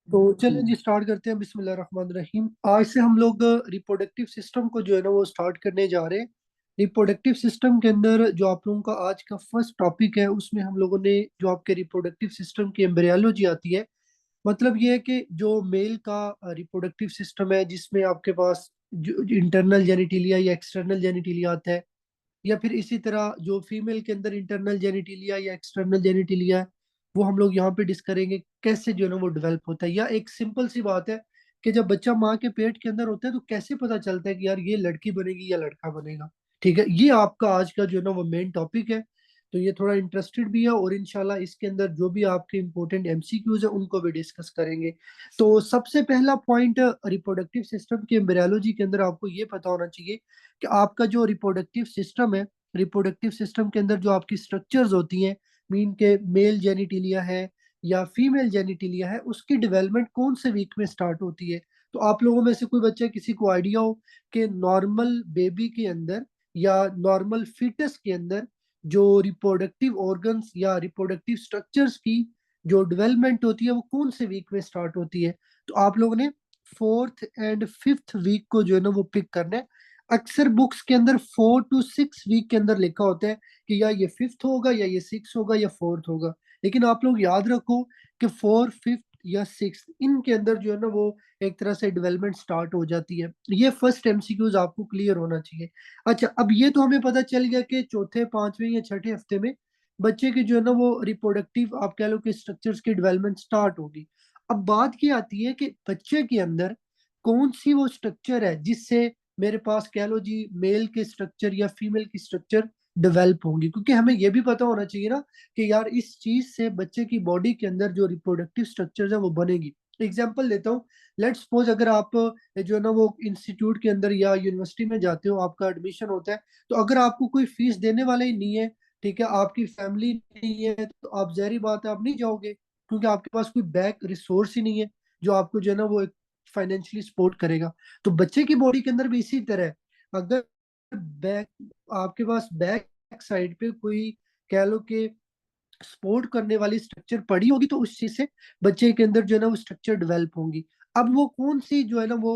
तो चलिए जी स्टार्ट करते हैं। बिस्मिल्लाह रहमान रहीम। आज से हम लोग रिप्रोडक्टिव सिस्टम को जो है ना वो स्टार्ट करने जा रहे हैं। रिप्रोडक्टिव सिस्टम के अंदर जो आप लोगों का आज का फर्स्ट टॉपिक है उसमें हम लोगों ने जो आपके रिप्रोडक्टिव सिस्टम की एम्ब्रियोलॉजी आती है। मतलब ये है कि जो मेल का रिप्रोडक्टिव सिस्टम है जिसमें आपके पास जो इंटरनल जेनिटिलिया या एक्सटर्नल जेनिटिलिया आता है, या फिर इसी तरह जो फीमेल के अंदर इंटरनल जेनिटिलिया या एक्सटर्नल जेनिटिलिया है, वो हम लोग यहाँ पे डिस्कस करेंगे कैसे जो है ना वो डेवलप होता है। या एक सिंपल सी बात है कि जब बच्चा माँ के पेट के अंदर होता है तो कैसे पता चलता है कि यार ये लड़की बनेगी या लड़का बनेगा। ठीक है, ये आपका आज का जो है ना वो मेन टॉपिक है। तो ये थोड़ा इंटरेस्टेड भी है और इंशाल्लाह इसके अंदर जो भी आपके इंपॉर्टेंट एमसीक्यूज है उनको भी डिस्कस करेंगे। तो सबसे पहला पॉइंट, रिप्रोडक्टिव सिस्टम की एम्ब्रियोलॉजी के अंदर आपको ये पता होना चाहिए कि आपका जो रिप्रोडक्टिव सिस्टम है, रिप्रोडक्टिव सिस्टम के अंदर जो आपकी स्ट्रक्चर्स होती हैं, मीन के मेल जेनिटिलिया है या फीमेल जेनिटिलिया है, उसकी डेवलपमेंट कौन से वीक में स्टार्ट होती है। तो आप लोगों में से कोई बच्चा किसी को आइडिया हो कि नॉर्मल बेबी के अंदर या नॉर्मल फीटस के अंदर जो रिप्रोडक्टिव ऑर्गन्स या रिप्रोडक्टिव स्ट्रक्चर्स की जो डेवलपमेंट होती है वो कौन से वीक में स्टार्ट होती है। तो आप लोगों ने फोर्थ एंड फिफ्थ वीक को जो है ना वो पिक करना है। अक्सर बुक्स के अंदर 4 to 6 वीक के अंदर लिखा होता है कि या ये फिफ्थ होगा या ये सिक्स होगा या फोर्थ होगा। लेकिन आप लोग याद रखो कि फोर, फिफ्थ या सिक्स इनके अंदर जो है ना वो एक तरह से डेवलपमेंट स्टार्ट हो जाती है। ये फर्स्ट एमसीक्यूज आपको क्लियर होना चाहिए। अच्छा, अब ये तो हमें पता चल गया कि चौथे, पांचवें या छठे हफ्ते में बच्चे की जो है ना वो रिप्रोडक्टिव आप कह लो कि स्ट्रक्चर्स की डेवलपमेंट स्टार्ट होगी। अब बात की आती है कि बच्चे के अंदर कौन सी वो स्ट्रक्चर है जिससे मेरे पास कह लो जी मेल के स्ट्रक्चर या फीमेल की स्ट्रक्चर डेवलप होंगी। क्योंकि हमें यह भी पता होना चाहिए ना कि यार इस चीज से बच्चे की बॉडी के अंदर जो रिप्रोडक्टिव स्ट्रक्चर है वो बनेगी। एग्जाम्पल देता हूँ। लेट्स सपोज अगर आप जो है ना वो इंस्टीट्यूट के अंदर या यूनिवर्सिटी में जाते हो, आपका एडमिशन होता है, तो अगर आपको कोई फीस देने वाला ही नहीं है, ठीक है, आपकी फैमिली नहीं है, तो आप जाहिर बात है आप नहीं जाओगे क्योंकि आपके पास कोई बैक रिसोर्स ही नहीं है जो आपको जो है ना वो फाइनेंशियली सपोर्ट करेगा। तो बच्चे की बॉडी के अंदर भी इसी तरह है। अगर बैक आपके पास बैक साइड पे कोई कह लो कि सपोर्ट करने वाली स्ट्रक्चर पड़ी होगी तो उस चीज से बच्चे के अंदर जो है ना वो स्ट्रक्चर डेवलप होंगी। अब वो कौन सी जो है ना वो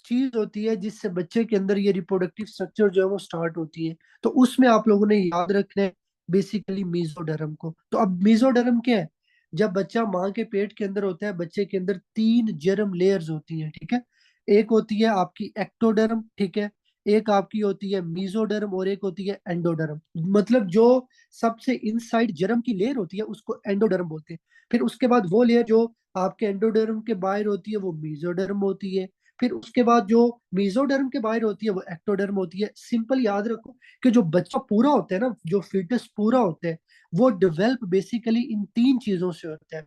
चीज होती है जिससे बच्चे के अंदर ये रिप्रोडक्टिव स्ट्रक्चर जो है वो स्टार्ट होती है, तो उसमें आप लोगों ने याद रखना है बेसिकली मीजोडर्म को। तो अब मीजोडर्म क्या है? जब बच्चा माँ के पेट के अंदर होता है, बच्चे के अंदर 3 जर्म लेयर्स होती हैं, ठीक है। एक होती है आपकी एक्टोडर्म, ठीक है, एक आपकी होती है मीजोडर्म और एक होती है एंडोडर्म। मतलब जो सबसे इनसाइड जर्म की लेयर होती है उसको एंडोडर्म बोलते हैं। फिर उसके बाद वो लेयर जो आपके एंडोडर्म के बाहर होती है वो मीजोडर्म होती है। फिर उसके बाद जो मेसोडर्म के बाहर होती है वो एक्टोडर्म होती है। सिंपल याद रखो कि जो बच्चा पूरा होता है ना, जो फीटस पूरा होता है, वो डेवलप बेसिकली इन 3 चीजों से होता है।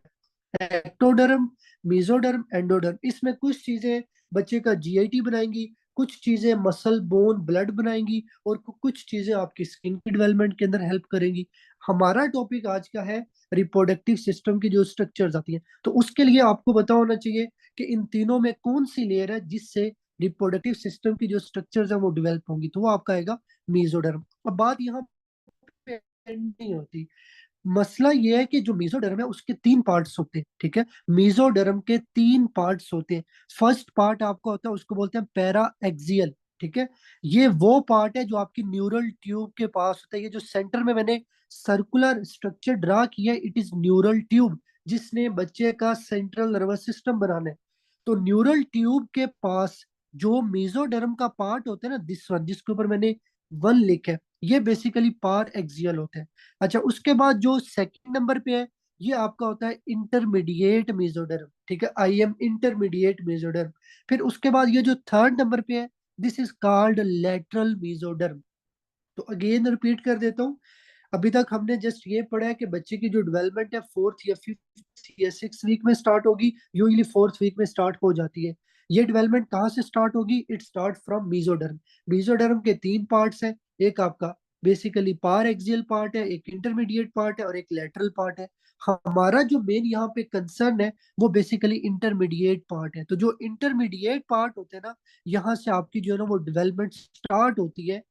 Ectoderm, mesoderm, endoderm. इसमें कुछ चीजें बच्चे का जीआईटी बनाएंगी, कुछ चीजें मसल बोन ब्लड बनाएंगी और कुछ चीजें आपकी स्किन की डेवलपमेंट के अंदर हेल्प करेंगी। हमारा टॉपिक आज का है रिप्रोडक्टिव सिस्टम की जो स्ट्रक्चर्स आती हैं। तो उसके लिए आपको पता होना चाहिए कि इन तीनों में कौन सी लेयर है जिससे रिप्रोडक्टिव सिस्टम की जो स्ट्रक्चर्स है वो डेवलप होंगी। तो वो आपका आएगा मेसोडर्म। अब बात यहाँ पे end नहीं होती। मसला ये है कि जो मेसोडर्म है उसके 3 पार्ट्स होते हैं, ठीक है। मेसोडर्म के 3 पार्ट्स होते हैं। फर्स्ट पार्ट आपका होता है उसको बोलते हैं पैरा एक्सियल, ठीक है। ये वो पार्ट है जो आपकी न्यूरल ट्यूब के पास होता है। ये जो सेंटर में मैंने सर्कुलर स्ट्रक्चर ड्रा किया है, इट इज न्यूरल ट्यूब, जिसने बच्चे का सेंट्रल नर्वस सिस्टम बनाना है। तो न्यूरल ट्यूब के पास जो मेसोडर्म का पार्ट होता है ना, दिस वन जिसके ऊपर मैंने 1 लिखा है, ये बेसिकली पार एक्सियल होता है। अच्छा, उसके बाद जो सेकंड नंबर पे है ये आपका होता है इंटरमीडिएट मेसोडर्म, ठीक है। I am intermediate mesoderm. फिर उसके बाद ये जो थर्ड नंबर पे है, this is called lateral mesoderm. तो अगेन रिपीट कर देता हूँ। अभी तक हमने जस्ट ये पढ़ा है कि बच्चे की जो डेवलपमेंट है फोर्थ या फिफ्थ या सिक्स वीक में स्टार्ट होगी, यूजली फोर्थ वीक में स्टार्ट हो जाती है। ये डेवलपमेंट कहाँ से स्टार्ट होगी? It start from mesoderm. Mesoderm के 3 पार्ट्स हैं। एक आपका बेसिकली पार एक्सियल पार्ट है, एक इंटरमीडिएट पार्ट है और एक लेटरल पार्ट है। हमारा जो मेन यहाँ पे कंसर्न है वो बेसिकली इंटरमीडिएट पार्ट है। तो जो इंटरमीडिएट पार्ट होते हैं ना, यहाँ से आपकी जो है ना वो डेवलपमेंट स्टार्ट होती है,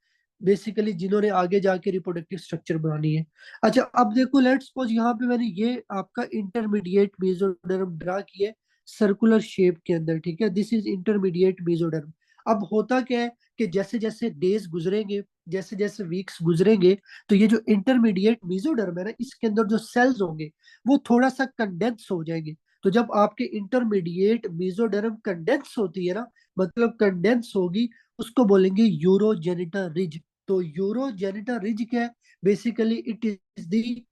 बेसिकली जिन्होंने आगे जाके रिप्रोडक्टिव स्ट्रक्चर बनानी है। अच्छा, अब देखो लेट्स सपोज यहाँ पे मैंने ये आपका इंटरमीडिएट मेसोडर्म ड्रा किया है। सर्कुलर शेप के अंदर, ठीक है। This is intermediate mesoderm. अब होता क्या है कि जैसे जैसे डेज गुजरेंगे, जैसे जैसे वीक्स गुजरेंगे, तो ये जो इंटरमीडिएट मेसोडर्म है ना, इसके अंदर जो सेल्स होंगे वो थोड़ा सा कंडेंस हो जाएंगे। तो जब आपके इंटरमीडिएट मेसोडर्म कंडेंस होती है ना, मतलब कंडेंस होगी, उसको बोलेंगे यूरोजेनिटर रिज। तो यूरोजेनिटर रिज क्या है? Basically it is the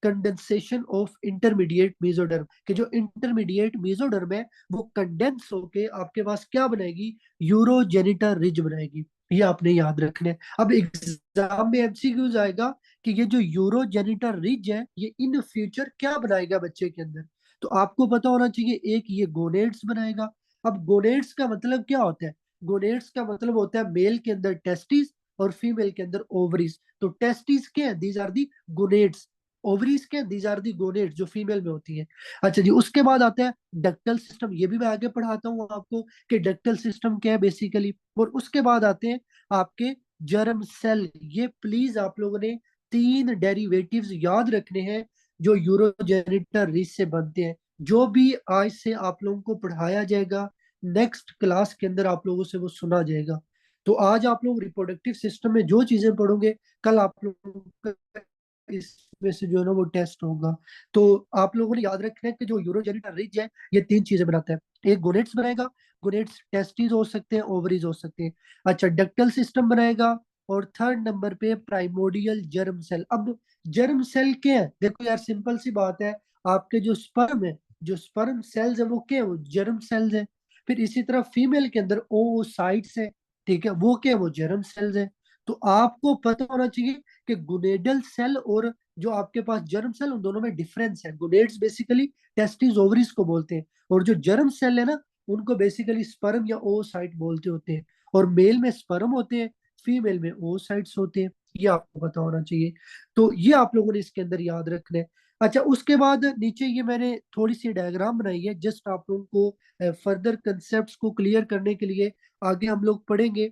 condensation of intermediate mesoderm, कि जो इंटरमीडिएट मेसोडर्म है वो कंडेंस होके आपके पास क्या बनाएगी? यूरोजेनिटर रिज बनाएगी। ये आपने याद रखना है। अब एग्जाम में एमसीक्यूज आएगा कि ये जो यूरोजेनिटर रिज है ये इन फ्यूचर क्या बनाएगा बच्चे के अंदर। तो आपको पता होना चाहिए, एक ये गोनेड्स बनाएगा। अब गोनेड्स का मतलब क्या होता है? गोनेड्स का मतलब होता है मेल के अंदर टेस्टिस और फीमेल के अंदर ओवरीज। तो टेस्टिस क्या है? These are the gonads. Ovaries क्या? दीज आर दी गोनेड्स जो फीमेल में होती है। अच्छा जी, उसके बाद आता है डक्टल सिस्टम। ये भी मैं आगे पढ़ाता हूँ आपको कि डक्टल सिस्टम क्या है बेसिकली। और उसके बाद आते हैं आपके जर्म सेल। ये प्लीज आप लोगों ने तीन डेरिवेटिव्स याद रखने हैं जो यूरोजेनिटर रिज से बनते हैं। जो भी आज से आप लोगों को पढ़ाया जाएगा, नेक्स्ट क्लास के अंदर आप लोगों से वो सुना जाएगा। तो आज आप लोग रिप्रोडक्टिव सिस्टम में जो चीजें पढ़ोगे, कल आप लोगों का इसमें से जो है ना वो टेस्ट होगा। तो आप लोगों ने याद रखना है कि जो यूरोजेनिटर रिज है ये तीन चीजें बनाता है। एक गोनेट्स बनाएगा, गोनेट्स टेस्टिस हो सकते हैं, ओवरीज हो सकते हैं। अच्छा, डक्टल सिस्टम बनाएगा। और थर्ड नंबर पे प्राइमोडियल जर्म सेल। अब जर्म सेल क्या है? देखो यार, सिंपल सी बात है, आपके जो स्पर्म है, जो स्पर्म सेल्स है वो क्या है? वो जर्म सेल्स है। फिर इसी तरह फीमेल के अंदर ओसाइट्स है, ठीक है, वो क्या है? वो जर्म सेल्स है। तो आपको पता होना चाहिए कि गुनेडल सेल और जो आपके पास जर्म सेल, उन दोनों में डिफरेंस है। गुनेड्स बेसिकली टेस्टिस ओवरीज को बोलते हैं, और जो जर्म सेल है ना, उनको बेसिकली स्पर्म या ओसाइट बोलते होते हैं। और मेल में स्पर्म होते हैं, फीमेल में ओसाइट्स होते हैं। ये आपको पता होना चाहिए। तो ये आप लोगों ने इसके अंदर याद रखना है। अच्छा, उसके बाद नीचे ये मैंने थोड़ी सी डायग्राम बनाई है, जस्ट आप लोगों को फर्दर कंसेप्ट को क्लियर करने के लिए। आगे हम लोग पढ़ेंगे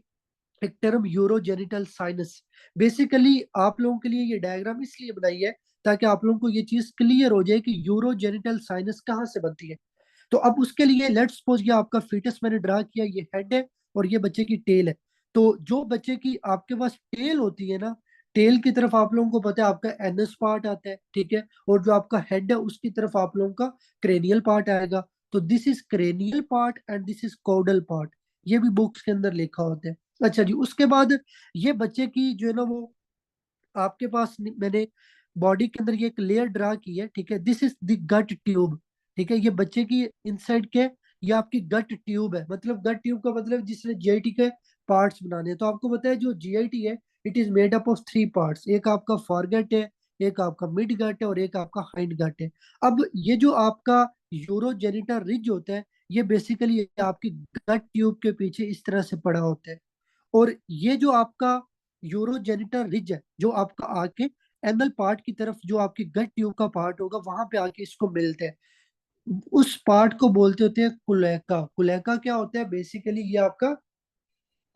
एक टर्म यूरोजेनिटल साइनस। बेसिकली आप लोगों के लिए ये डायग्राम इसलिए बनाई है ताकि आप लोगों को ये चीज क्लियर हो जाए कि यूरोजेनिटल साइनस कहाँ से बनती है। तो अब उसके लिए लेट्स सपोज ये आपका फीटस मैंने ड्रा किया, ये हेड है और ये बच्चे की टेल है। तो जो बच्चे की आपके पास टेल होती है ना, टेल की तरफ आप लोगों को पता है आपका एनस पार्ट आता है, ठीक है। और जो आपका हेड है उसकी तरफ आप लोगों का क्रेनियल पार्ट आएगा। तो this is cranial part and this is caudal part. ये भी बुक्स के अंदर लिखा होता है। अच्छा जी, उसके बाद ये बच्चे की जो है ना वो आपके पास मैंने बॉडी के अंदर ये एक लेयर ड्रा की है, ठीक है। This is the gut tube, ठीक है। ये बच्चे की इनसाइड के, ये आपकी गट ट्यूब है। मतलब गट ट्यूब का मतलब जिसने जीआईटी के पार्ट्स बनाने हैं। तो आपको पता है जो जीआईटी है, it is made up of three parts. एक आपका फॉरगेट है, एक आपका मिड गट है और एक आपका हाइंड गट है। अब ये जो आपका यूरोजेनिटर रिज होता है, ये बेसिकली आपकी गट ट्यूब के पीछे इस तरह से पड़ा होता है। और ये जो आपका यूरोजेनिटर रिज है, जो आपका आके एनल पार्ट की तरफ, जो आपकी गट ट्यूब का पार्ट होगा वहां पे आके इसको मिलते हैं। उस पार्ट को बोलते होते हैं कुलेका। कुलेका क्या होता है? बेसिकली ये आपका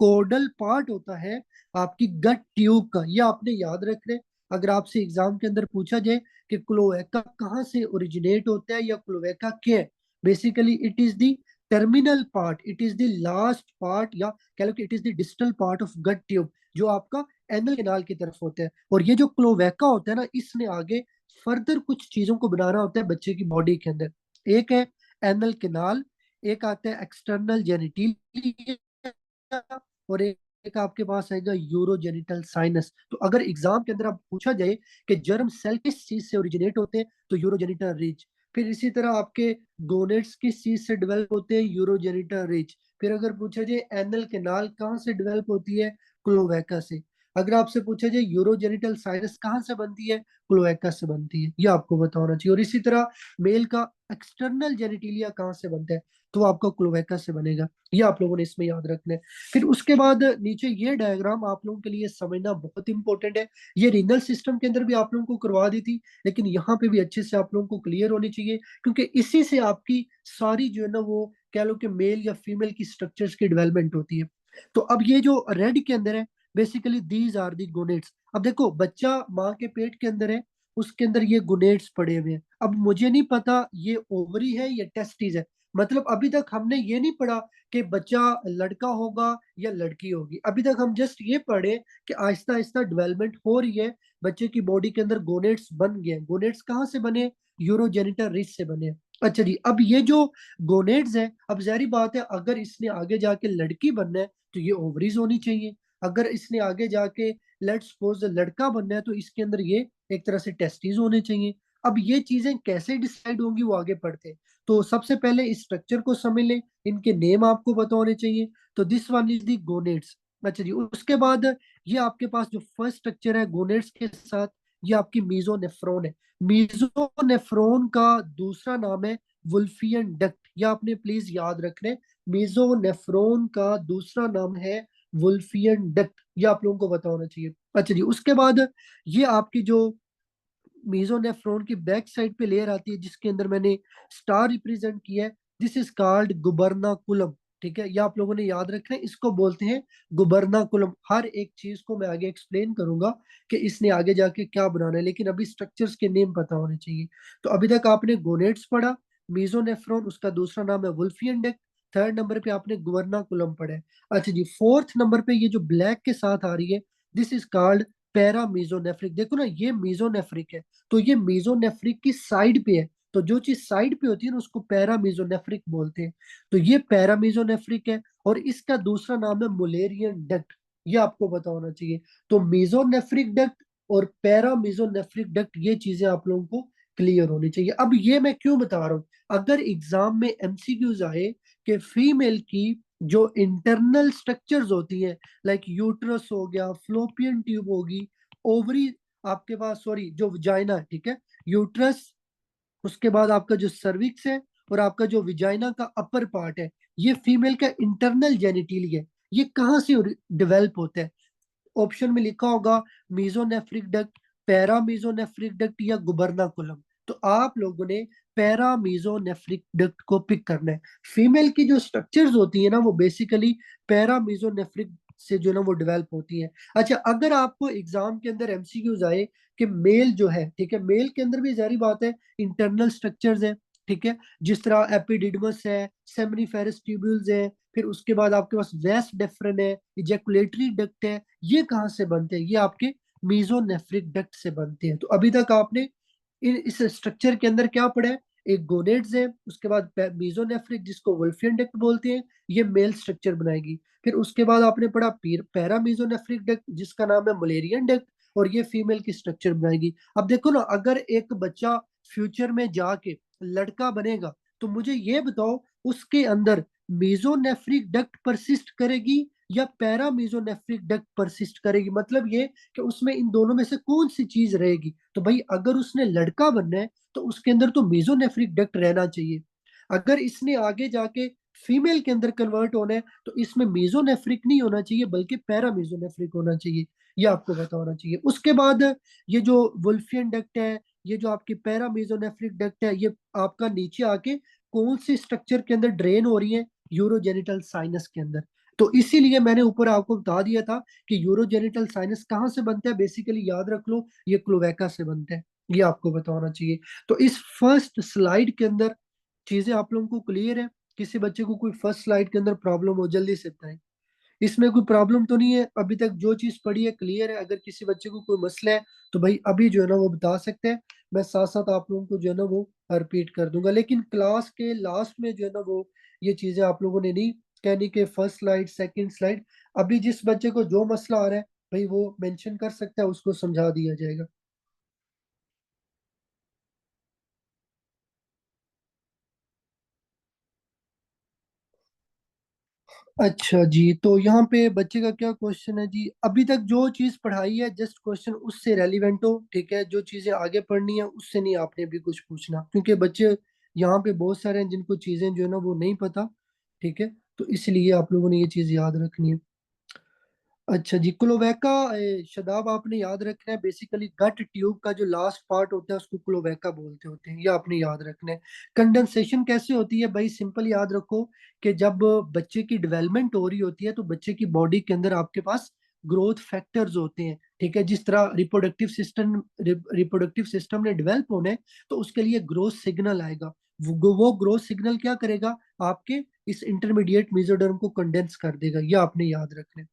कोडल पार्ट होता है आपकी गट ट्यूब का। ये आपने याद रखना है। अगर आपसे एग्जाम के अंदर पूछा जाए कि क्लोएका कहाँ से ओरिजिनेट होता है या क्लोएका क्या है, basically it is the terminal part, it is the last part, या कह लो कि it is the distal part of gut tube, जो आपका एनल केनाल की तरफ होता है। और ये जो क्लोवेका होता है ना, इसने आगे फर्दर कुछ चीजों को बनाना होता है बच्चे की बॉडी के अंदर। एक है एनल केनाल, एक आता है एक्सटर्नल जेनिटिलिया, और एक आपके पास आएगा यूरोजेनिटल साइनस। तो अगर एग्जाम के अंदर आप पूछा जाए कि जर्म सेल किस चीज से ओरिजिनेट होते हैं, तो यूरोजेनिटल रिज। फिर इसी तरह आपके गोनेट्स किस चीज से डेवलप होते हैं? Urogenital ridge. फिर अगर पूछा जाए एनल केनाल कहाँ से डेवलप होती है? क्लोवेका से। अगर आपसे पूछा जाए यूरोजेनिटल साइनस कहाँ से बनती है? क्लोएका से बनती है। ये आपको पता होना चाहिए। और इसी तरह मेल का एक्सटर्नल जेनिटिलिया कहाँ से बनता है? तो वो आपका क्लोएका से बनेगा। ये आप लोगों ने इसमें याद रखना है। फिर उसके बाद नीचे ये डायग्राम आप लोगों के लिए समझना बहुत इंपॉर्टेंट है। ये रीनल सिस्टम के अंदर भी आप लोगों को करवा दी थी, लेकिन यहाँ पे भी अच्छे से आप लोगों को क्लियर होनी चाहिए, क्योंकि इसी से आपकी सारी जो है ना वो कह लो कि मेल या फीमेल की स्ट्रक्चर्स की डेवलपमेंट होती है। तो अब ये जो रेड के अंदर है, basically these are the gonads. अब देखो, बच्चा माँ के पेट के अंदर है, उसके अंदर ये गोनेड्स पड़े हुए हैं। अब मुझे नहीं पता ये ओवरी है या टेस्टिस है। मतलब अभी तक हमने ये नहीं पढ़ा कि बच्चा लड़का होगा या लड़की होगी। अभी तक हम जस्ट ये पढ़े कि आहिस्ता आहिस्ता डेवलपमेंट हो रही है, बच्चे की बॉडी के अंदर गोनेड्स बन गए। गोनेड्स कहाँ से बने? यूरोजेनिटल रिज से बने। अच्छा जी, अब ये जो गोनेड्स है, अब जाहिर बात है अगर इसने आगे जाके लड़की बनना है तो ये ओवरीज होनी चाहिए। अगर इसने आगे जाके लेट्स सपोज लड़का बनना है तो इसके अंदर ये एक तरह से टेस्टिस होने चाहिए। अब ये चीजें कैसे डिसाइड होंगी वो आगे पढ़ते हैं। तो सबसे पहले इस स्ट्रक्चर को समझ ले, इनके नेम आपको पता होने चाहिए। तो this one is the gonads. अच्छा जी, उसके बाद ये आपके पास जो फर्स्ट स्ट्रक्चर है गोनेड्स के साथ, ये आपकी मीजोनेफ्रॉन है। मीजोनेफ्रॉन का दूसरा नाम है वुल्फियन डक्ट। ये आपने प्लीज याद रखना है। मीजोनेफ्रॉन का दूसरा नाम है वुल्फियन डक्ट, ये आप लोगों को पता होना चाहिए। अच्छा जी, उसके बाद ये आपकी जो मीजोनेफ्रॉन की बैक साइड पे लेयर आती है जिसके अंदर मैंने स्टार रिप्रेजेंट किया है, दिस इज कॉल्ड गुबर्नाकुलम। ठीक है, ये आप लोगों ने याद रखना है, इसको बोलते हैं गुबर्नाकुलम। हर एक चीज को मैं आगे एक्सप्लेन करूंगा कि इसने आगे जाके क्या बनाना है, लेकिन अभी स्ट्रक्चर्स के नेम पता होने चाहिए। तो अभी तक आपने गोनेट्स पढ़ा, मीजोनेफ्रॉन, उसका दूसरा नाम है वुल्फियन डक्ट। थर्ड नंबर पे आपने गुबर्नाकुलम पढ़ा है। अच्छा जी, फोर्थ नंबर पे ये जो ब्लैक के साथ आ रही है, this is called para mesonephric. देखो ना, ये मीजोनेफ्रिक है, तो ये मीजोनेफ्रिक की साइड पे है। तो जो चीज साइड पे होती है ना उसको पैरा मीजोनेफ्रिक बोलते हैं। तो ये पैरा मीजोनेफ्रिक है, और इसका दूसरा नाम है मुलेरियन डक्ट। ये आपको पता होना चाहिए। तो मीजोनेफ्रिक डक्ट और पैरा मीजोनेफ्रिक डक्ट, ये चीजें आप लोगों को क्लियर होनी चाहिए। अब ये मैं क्यों बता रहा हूँ, अगर एग्जाम में एमसीक्यूज आए कि फीमेल की जो इंटरनल स्ट्रक्चर्स होती है, लाइक यूट्रस हो गया, फ्लोपियन ट्यूब होगी, ओवरी आपके पास, सॉरी जो विजाइना है, ठीक है, यूट्रस, उसके बाद आपका जो सर्विक्स है, और आपका जो विजाइना का अपर पार्ट है, ये फीमेल का इंटरनल जेनिटिलिया है। ये कहाँ से डेवलप होता है? ऑप्शन में लिखा होगा mesonephric duct, para mesonephric duct या गुबर्नाकुलम। तो आप लोगों ने पैरा मीजोनेफ्रिक डक्ट को पिक करना है। फीमेल की जो स्ट्रक्चर्स होती है ना वो बेसिकली पैरा मीजोनेफ्रिक से जो ना वो डेवलप होती है। अच्छा, अगर आपको एग्जाम के अंदर एमसीक्यूज आए कि मेल जो है, ठीक है, मेल के अंदर भी जारी बात है इंटरनल स्ट्रक्चर्स है, ठीक है, जिस तरह एपिडिडमस है, सेमिनिफेरस ट्यूब्यूल्स है, फिर उसके बाद आपके पास वेस्ट डेफरन है, इजेकुलेटरी डक्ट है, ये कहाँ से बनते हैं? ये आपके मीजोनेफ्रिक डक्ट से बनते हैं। तो अभी तक आपने इस स्ट्रक्चर के अंदर क्या पढ़ा है? एक गोनेड्स है, उसके बाद मीजोनेफ्रिक जिसको वुल्फियन डक्ट बोलते हैं, ये मेल स्ट्रक्चर बनाएगी। फिर उसके बाद आपने पढ़ा पैरा मीजोनेफ्रिक डक्ट जिसका नाम है मुलेरियन डक्ट, और ये फीमेल की स्ट्रक्चर बनाएगी। अब देखो ना, अगर एक बच्चा फ्यूचर में जाके लड़का बनेगा तो मुझे ये बताओ उसके अंदर मीजोनेफ्रिक डक्ट परसिस्ट करेगी या पैरा मीजोनेफ्रिक डक्ट परसिस्ट करेगी? मतलब ये कि उसमें इन दोनों में से कौन सी चीज रहेगी? तो भाई अगर उसने लड़का बनना है तो उसके अंदर तो मीजोनेफ्रिक डक्ट रहना चाहिए। अगर इसने आगे जाके फीमेल के अंदर कन्वर्ट होना है तो इसमें मीजोनेफ्रिक नहीं होना चाहिए बल्कि पैरा मीजोनेफ्रिक होना चाहिए। ये आपको पता होना चाहिए। उसके बाद ये जो वुल्फियन डक्ट है, ये जो आपकी पैरा मीजोनेफ्रिक डक्ट है, ये आपका नीचे आके कौन सी स्ट्रक्चर के अंदर ड्रेन हो रही है? यूरोजेनिटल साइनस के अंदर। तो इसीलिए मैंने ऊपर आपको बता दिया था कि यूरोजेनिटल साइनस कहाँ से बनता है। बेसिकली याद रख लो, ये क्लोवेका से बनता है। ये आपको पता होना चाहिए। तो इस फर्स्ट स्लाइड के अंदर चीजें आप लोगों को क्लियर है? किसी बच्चे को कोई फर्स्ट स्लाइड के अंदर प्रॉब्लम हो जल्दी से बताएं। इसमें कोई प्रॉब्लम तो नहीं है? अभी तक जो चीज पढ़ी है क्लियर है? अगर किसी बच्चे को कोई मसला है तो भाई अभी जो है ना वो बता सकते हैं। मैं साथ साथ आप लोगों को जो है ना वो रिपीट कर दूंगा, लेकिन क्लास के लास्ट में जो है ना वो ये चीजें आप लोगों ने नहीं कहनी कि फर्स्ट स्लाइड सेकंड स्लाइड। अभी जिस बच्चे को जो मसला आ रहा है भाई वो मेंशन कर सकता है, उसको समझा दिया जाएगा। अच्छा जी, तो यहाँ पे बच्चे का क्या क्वेश्चन है जी? अभी तक जो चीज पढ़ाई है जस्ट क्वेश्चन उससे रेलिवेंट हो, ठीक है, जो चीजें आगे पढ़नी है उससे नहीं आपने भी कुछ पूछना, क्योंकि बच्चे यहाँ पे बहुत सारे हैं जिनको चीजें जो है ना वो नहीं पता। ठीक है, तो इसलिए आप लोगों ने ये चीज याद रखनी है। अच्छा जी, क्लोवेका शदाब आपने याद रखना है। बेसिकली गट ट्यूब का जो लास्ट पार्ट होता है उसको क्लोवेका बोलते होते हैं, ये आपने याद रखना है। कंडेंसेशन कैसे होती है भाई? सिंपल याद रखो कि जब बच्चे की डेवलपमेंट हो रही होती है तो बच्चे की बॉडी के अंदर आपके पास ग्रोथ फैक्टर्स होते हैं, ठीक है। जिस तरह रिप्रोडक्टिव सिस्टम ने डेवलप होने, तो उसके लिए ग्रोथ सिग्नल आएगा। वो ग्रोथ सिग्नल क्या करेगा, आपके इस इंटरमीडिएट मेसोडर्म को कंडेंस कर देगा। ये आपने याद रखना है।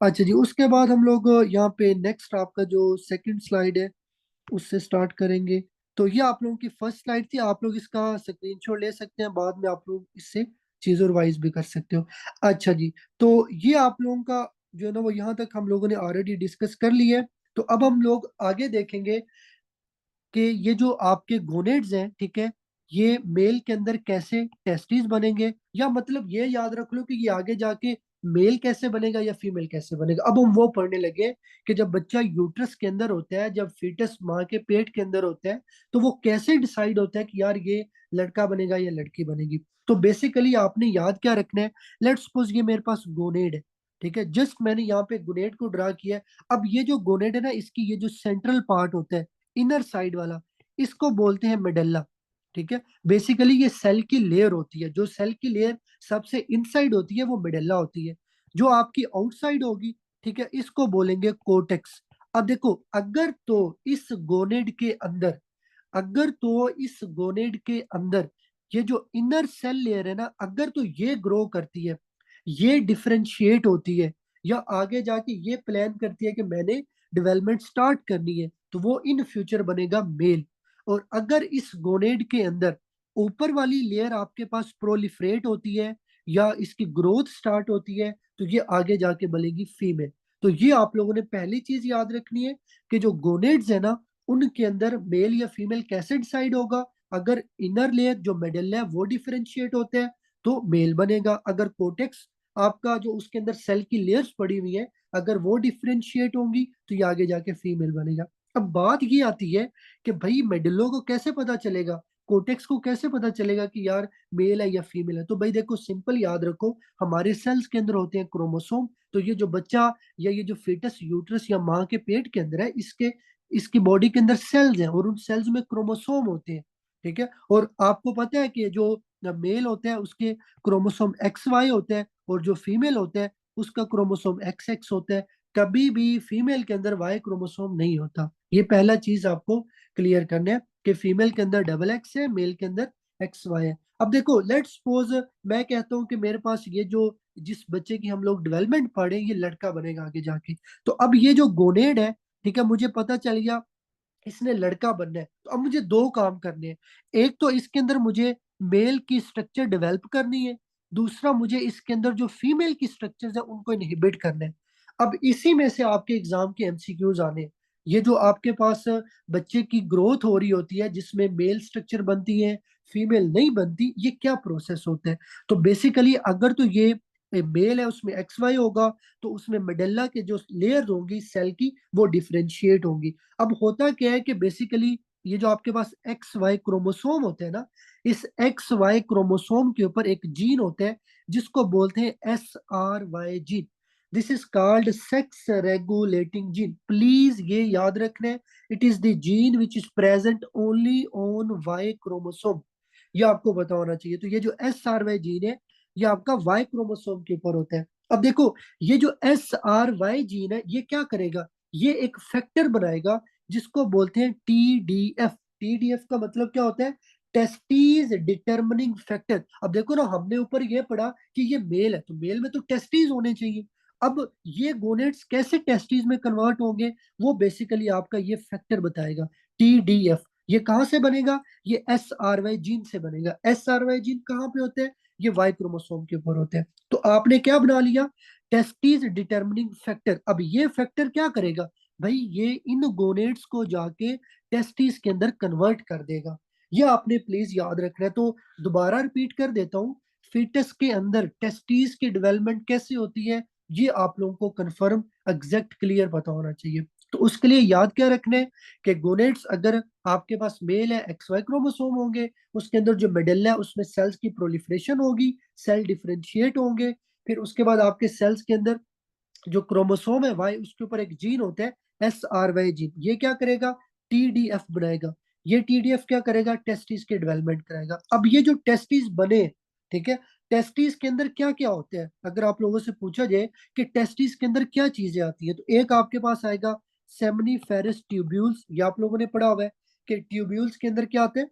अच्छा जी, उसके बाद हम लोग यहाँ पे नेक्स्ट आपका जो सेकंड स्लाइड है उससे स्टार्ट करेंगे। तो ये आप लोगों की फर्स्ट स्लाइड थी, आप लोग इसका स्क्रीनशॉट ले सकते हैं, बाद में आप लोग इससे चीजों रिवाइज भी कर सकते हो। अच्छा जी, तो ये आप लोगों का जो है ना, वो यहाँ तक हम लोगों ने ऑलरेडी डिस्कस कर लिया है। तो अब हम लोग आगे देखेंगे कि ये जो आपके गोनेड्स हैं, ठीक है, ये मेल के अंदर कैसे टेस्टिस बनेंगे, या मतलब ये याद रख लो कि ये आगे जाके मेल कैसे बनेगा या फीमेल कैसे बनेगा। अब हम वो पढ़ने लगे कि जब बच्चा यूट्रस के अंदर होता है, जब फीटस माँ के पेट के अंदर होता है, तो वो कैसे डिसाइड होता है कि यार ये लड़का बनेगा या लड़की बनेगी। तो बेसिकली आपने याद क्या रखना है, लेट्स सपोज ये मेरे पास गोनेड है, ठीक है, जस्ट मैंने यहाँ पे गोनेड को ड्रा किया है। अब ये जो गोनेड है ना, इसकी ये जो सेंट्रल पार्ट होता है, इनर साइड वाला, इसको बोलते हैं मेडल्ला, ठीक है। बेसिकली ये सेल की लेयर होती है, जो सेल की लेयर सबसे इनसाइड होती है वो मेडल्ला होती है। जो आपकी आउटसाइड होगी, ठीक है, इसको बोलेंगे कोर्टेक्स। अब देखो, अगर तो इस गोनेड के अंदर ये जो इनर सेल लेयर है ना, अगर तो ये ग्रो करती है, ये डिफरेंशिएट होती है, या आगे जाके ये प्लान करती है कि मैंने डेवलपमेंट स्टार्ट करनी है, तो वो इन फ्यूचर बनेगा मेल। और अगर इस गोनेड के अंदर ऊपर वाली लेयर आपके पास प्रोलिफरेट होती है या इसकी ग्रोथ स्टार्ट होती है, तो ये आगे जाके बनेगी फीमेल। तो ये आप लोगों ने पहली चीज याद रखनी है कि जो गोनेड्स है ना, उनके अंदर मेल या फीमेल कैसे डिसाइड होगा। अगर इनर लेयर जो मेडल है वो डिफरेंशिएट होते हैं, तो मेल बनेगा। अगर कोटेक्स आपका जो उसके अंदर सेल की लेयर्स पड़ी हुई है, अगर वो डिफरेंशिएट होंगी, तो ये आगे जाके फीमेल बनेगा। अब बात ये आती है कि भाई मेडलों को कैसे पता चलेगा, कोटेक्स को कैसे पता चलेगा कि यार मेल है या फीमेल है। तो भाई देखो, सिंपल याद रखो, हमारे सेल्स के अंदर होते हैं क्रोमोसोम। तो ये जो बच्चा या ये जो फेटस यूट्रस या माँ के पेट के अंदर है, इसके इसकी बॉडी के अंदर सेल्स हैं, और उन सेल्स में क्रोमोसोम होते हैं, ठीक है। और आपको पता है कि जो मेल होता है उसके क्रोमोसोम एक्स वाई होते हैं, और जो फीमेल होता है उसका क्रोमोसोम एक्स एक्स होता है। कभी भी फीमेल के अंदर वाई क्रोमोसोम नहीं होता। ये पहला चीज आपको क्लियर करना है कि फीमेल के अंदर डबल एक्स है, मेल के अंदर एक्स वाई है। अब देखो, लेट्स सपोज मैं कहता हूँ कि मेरे पास ये जो जिस बच्चे की हम लोग डेवलपमेंट पढ़े, ये लड़का बनेगा आगे जाके। तो अब ये जो गोनेड है, ठीक है, मुझे पता चल गया इसने लड़का बनना है। तो अब मुझे दो काम करने हैं। एक तो इसके अंदर मुझे मेल की स्ट्रक्चर डेवलप करनी है, दूसरा मुझे इसके अंदर जो फीमेल की स्ट्रक्चर्स है उनको इनहिबिट करना है। अब इसी में से आपके एग्जाम के एमसीक्यूज आने हैं। ये जो आपके पास बच्चे की ग्रोथ हो रही होती है, जिसमें मेल स्ट्रक्चर बनती है, फीमेल नहीं बनती, ये क्या प्रोसेस होता है। तो बेसिकली अगर तो ये मेल है, उसमें एक्स वाई होगा, तो उसमें मेडल्ला के जो लेयर्स होंगी सेल की, वो डिफरेंशिएट होंगी। अब होता क्या है कि बेसिकली ये जो आपके पास एक्स वाई क्रोमोसोम होते हैं ना, इस एक्स वाई क्रोमोसोम के ऊपर एक जीन होता है जिसको बोलते हैं SRY gene. This is called sex regulating gene. Please ये याद रखना है, it is the gene which is present only on Y chromosome. ये आपको पता होना चाहिए। तो ये जो SRY जीन है, ये आपका वाई क्रोमोसोम के ऊपर होता है। अब देखो, ये जो SRY जीन है, ये क्या करेगा, ये एक फैक्टर बनाएगा जिसको बोलते हैं TDF। TDF का मतलब क्या होता है, टेस्टीज डिटर्मिनिंग फैक्टर। अब देखो ना, हमने ऊपर ये पढ़ा कि ये मेल है, तो मेल में तो टेस्टीज होने चाहिए। अब ये गोनेट्स कैसे टेस्टीज में कन्वर्ट होंगे, वो बेसिकली आपका ये फैक्टर बताएगा, TDF। ये कहाँ से बनेगा, ये SRY जीन से बनेगा। SRY जीन कहाँ पे होते हैं, ये वाई क्रोमोसोम के ऊपर होते हैं। तो आपने क्या बना लिया, टेस्टीज डिटर्मिनिंग फैक्टर। अब ये फैक्टर क्या करेगा, भाई ये इन गोनेट्स को जाके टेस्टिस के अंदर कन्वर्ट कर देगा। ये आपने प्लीज याद रखना है। तो दोबारा रिपीट कर देता हूँ, फीटस के अंदर टेस्टिस की डेवलपमेंट कैसे होती है, ये आप लोगों को कंफर्म एग्जैक्ट क्लियर पता होना चाहिए। तो उसके लिए याद क्या रखना है कि गोनेट्स अगर आपके पास मेल है, एक्स वाई क्रोमोसोम होंगे, उसके अंदर जो मेडल्ला है उसमें सेल्स की प्रोलिफरेशन होगी, सेल डिफरेंशिएट होंगे। फिर उसके बाद आपके सेल्स के अंदर जो क्रोमोसोम है वाई, उसके ऊपर एक जीन होता है SRY जीन। ये क्या करेगा, TDF बनाएगा। ये TDF क्या करेगा, टेस्टिस के डेवलपमेंट कराएगा। अब ये जो टेस्टिस बने, ठीक है, टेस्टिस के अंदर क्या क्या होता है, अगर आप लोगों से पूछा जाए कि टेस्टिस के अंदर क्या चीजें आती है, तो एक आपके पास आएगा सेमनीफेरस ट्यूब्यूल्स। ये आप लोगों ने पढ़ा हुआ है कि ट्यूब्यूल्स के अंदर क्या आते हैं,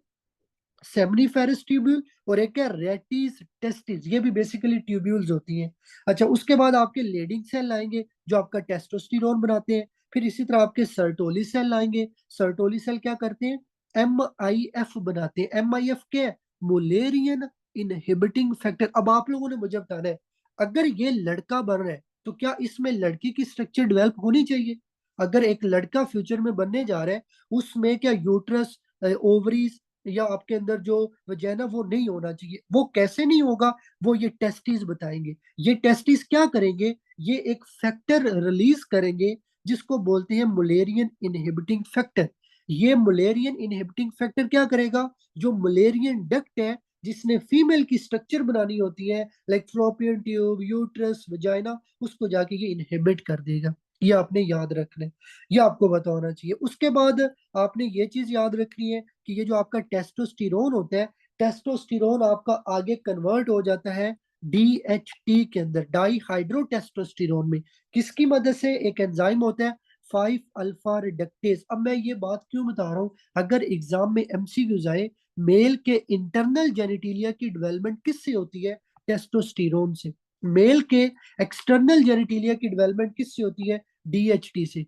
सेमनीफेरस ट्यूब्यूल, और एक है रेटिस टेस्टिस, ये भी बेसिकली ट्यूब्यूल्स होती हैं। अच्छा, उसके बाद आपके लेडिंग सेल आएंगे जो आपका टेस्टोस्टेरोन बनाते हैं। फिर इसी तरह आपके सर्टोली सेल आएंगे। सर्टोली सेल क्या करते हैं, MIF बनाते हैं। MIF क्या है, मुलेरियन इनहिबिटिंग फैक्टर। अब आप लोगों ने मुझे बताना है, अगर ये लड़का बन रहा है तो क्या इसमें लड़की की स्ट्रक्चर डेवलप होनी चाहिए? अगर एक लड़का फ्यूचर में बनने जा रहा है, उसमें क्या यूट्रस, ओवरीज या आपके अंदर जो वजाइना वो नहीं होना चाहिए? वो कैसे नहीं होगा, वो ये टेस्टिस बताएंगे। ये टेस्टिस क्या करेंगे, ये एक फैक्टर रिलीज करेंगे जिसको बोलते हैं मुलेरियन इनहिबिटिंग फैक्टर। ये मुलेरियन इनहिबिटिंग फैक्टर क्या करेगा, जो मुलेरियन डक्ट है जिसने फीमेल की स्ट्रक्चर बनानी होती है, like fallopian tube, uterus, vagina, उसको जाके ये इनहिबिट कर देगा। ये आपने याद रखना है, ये आपको बताना चाहिए। उसके बाद आपने ये चीज याद रखनी है कि ये जो आपका टेस्टोस्टेरोन होता है, टेस्टोस्टेरोन आपका आगे कन्वर्ट हो जाता है DHT के अंदर, डाई हाइड्रो टेस्टोस्टेरोन में। किसकी मदद से, एक एंजाइम होता है 5 अल्फा रिडक्टेज। अब मैं ये बात क्यों बता रहा हूँ, अगर एग्जाम में MCQs आए, मेल के इंटरनल जेनिटिलिया की डेवलपमेंट किससे होती है, टेस्टोस्टेरोन से। मेल के एक्सटर्नल जेनिटिलिया की डेवलपमेंट किससे होती है, DHT से।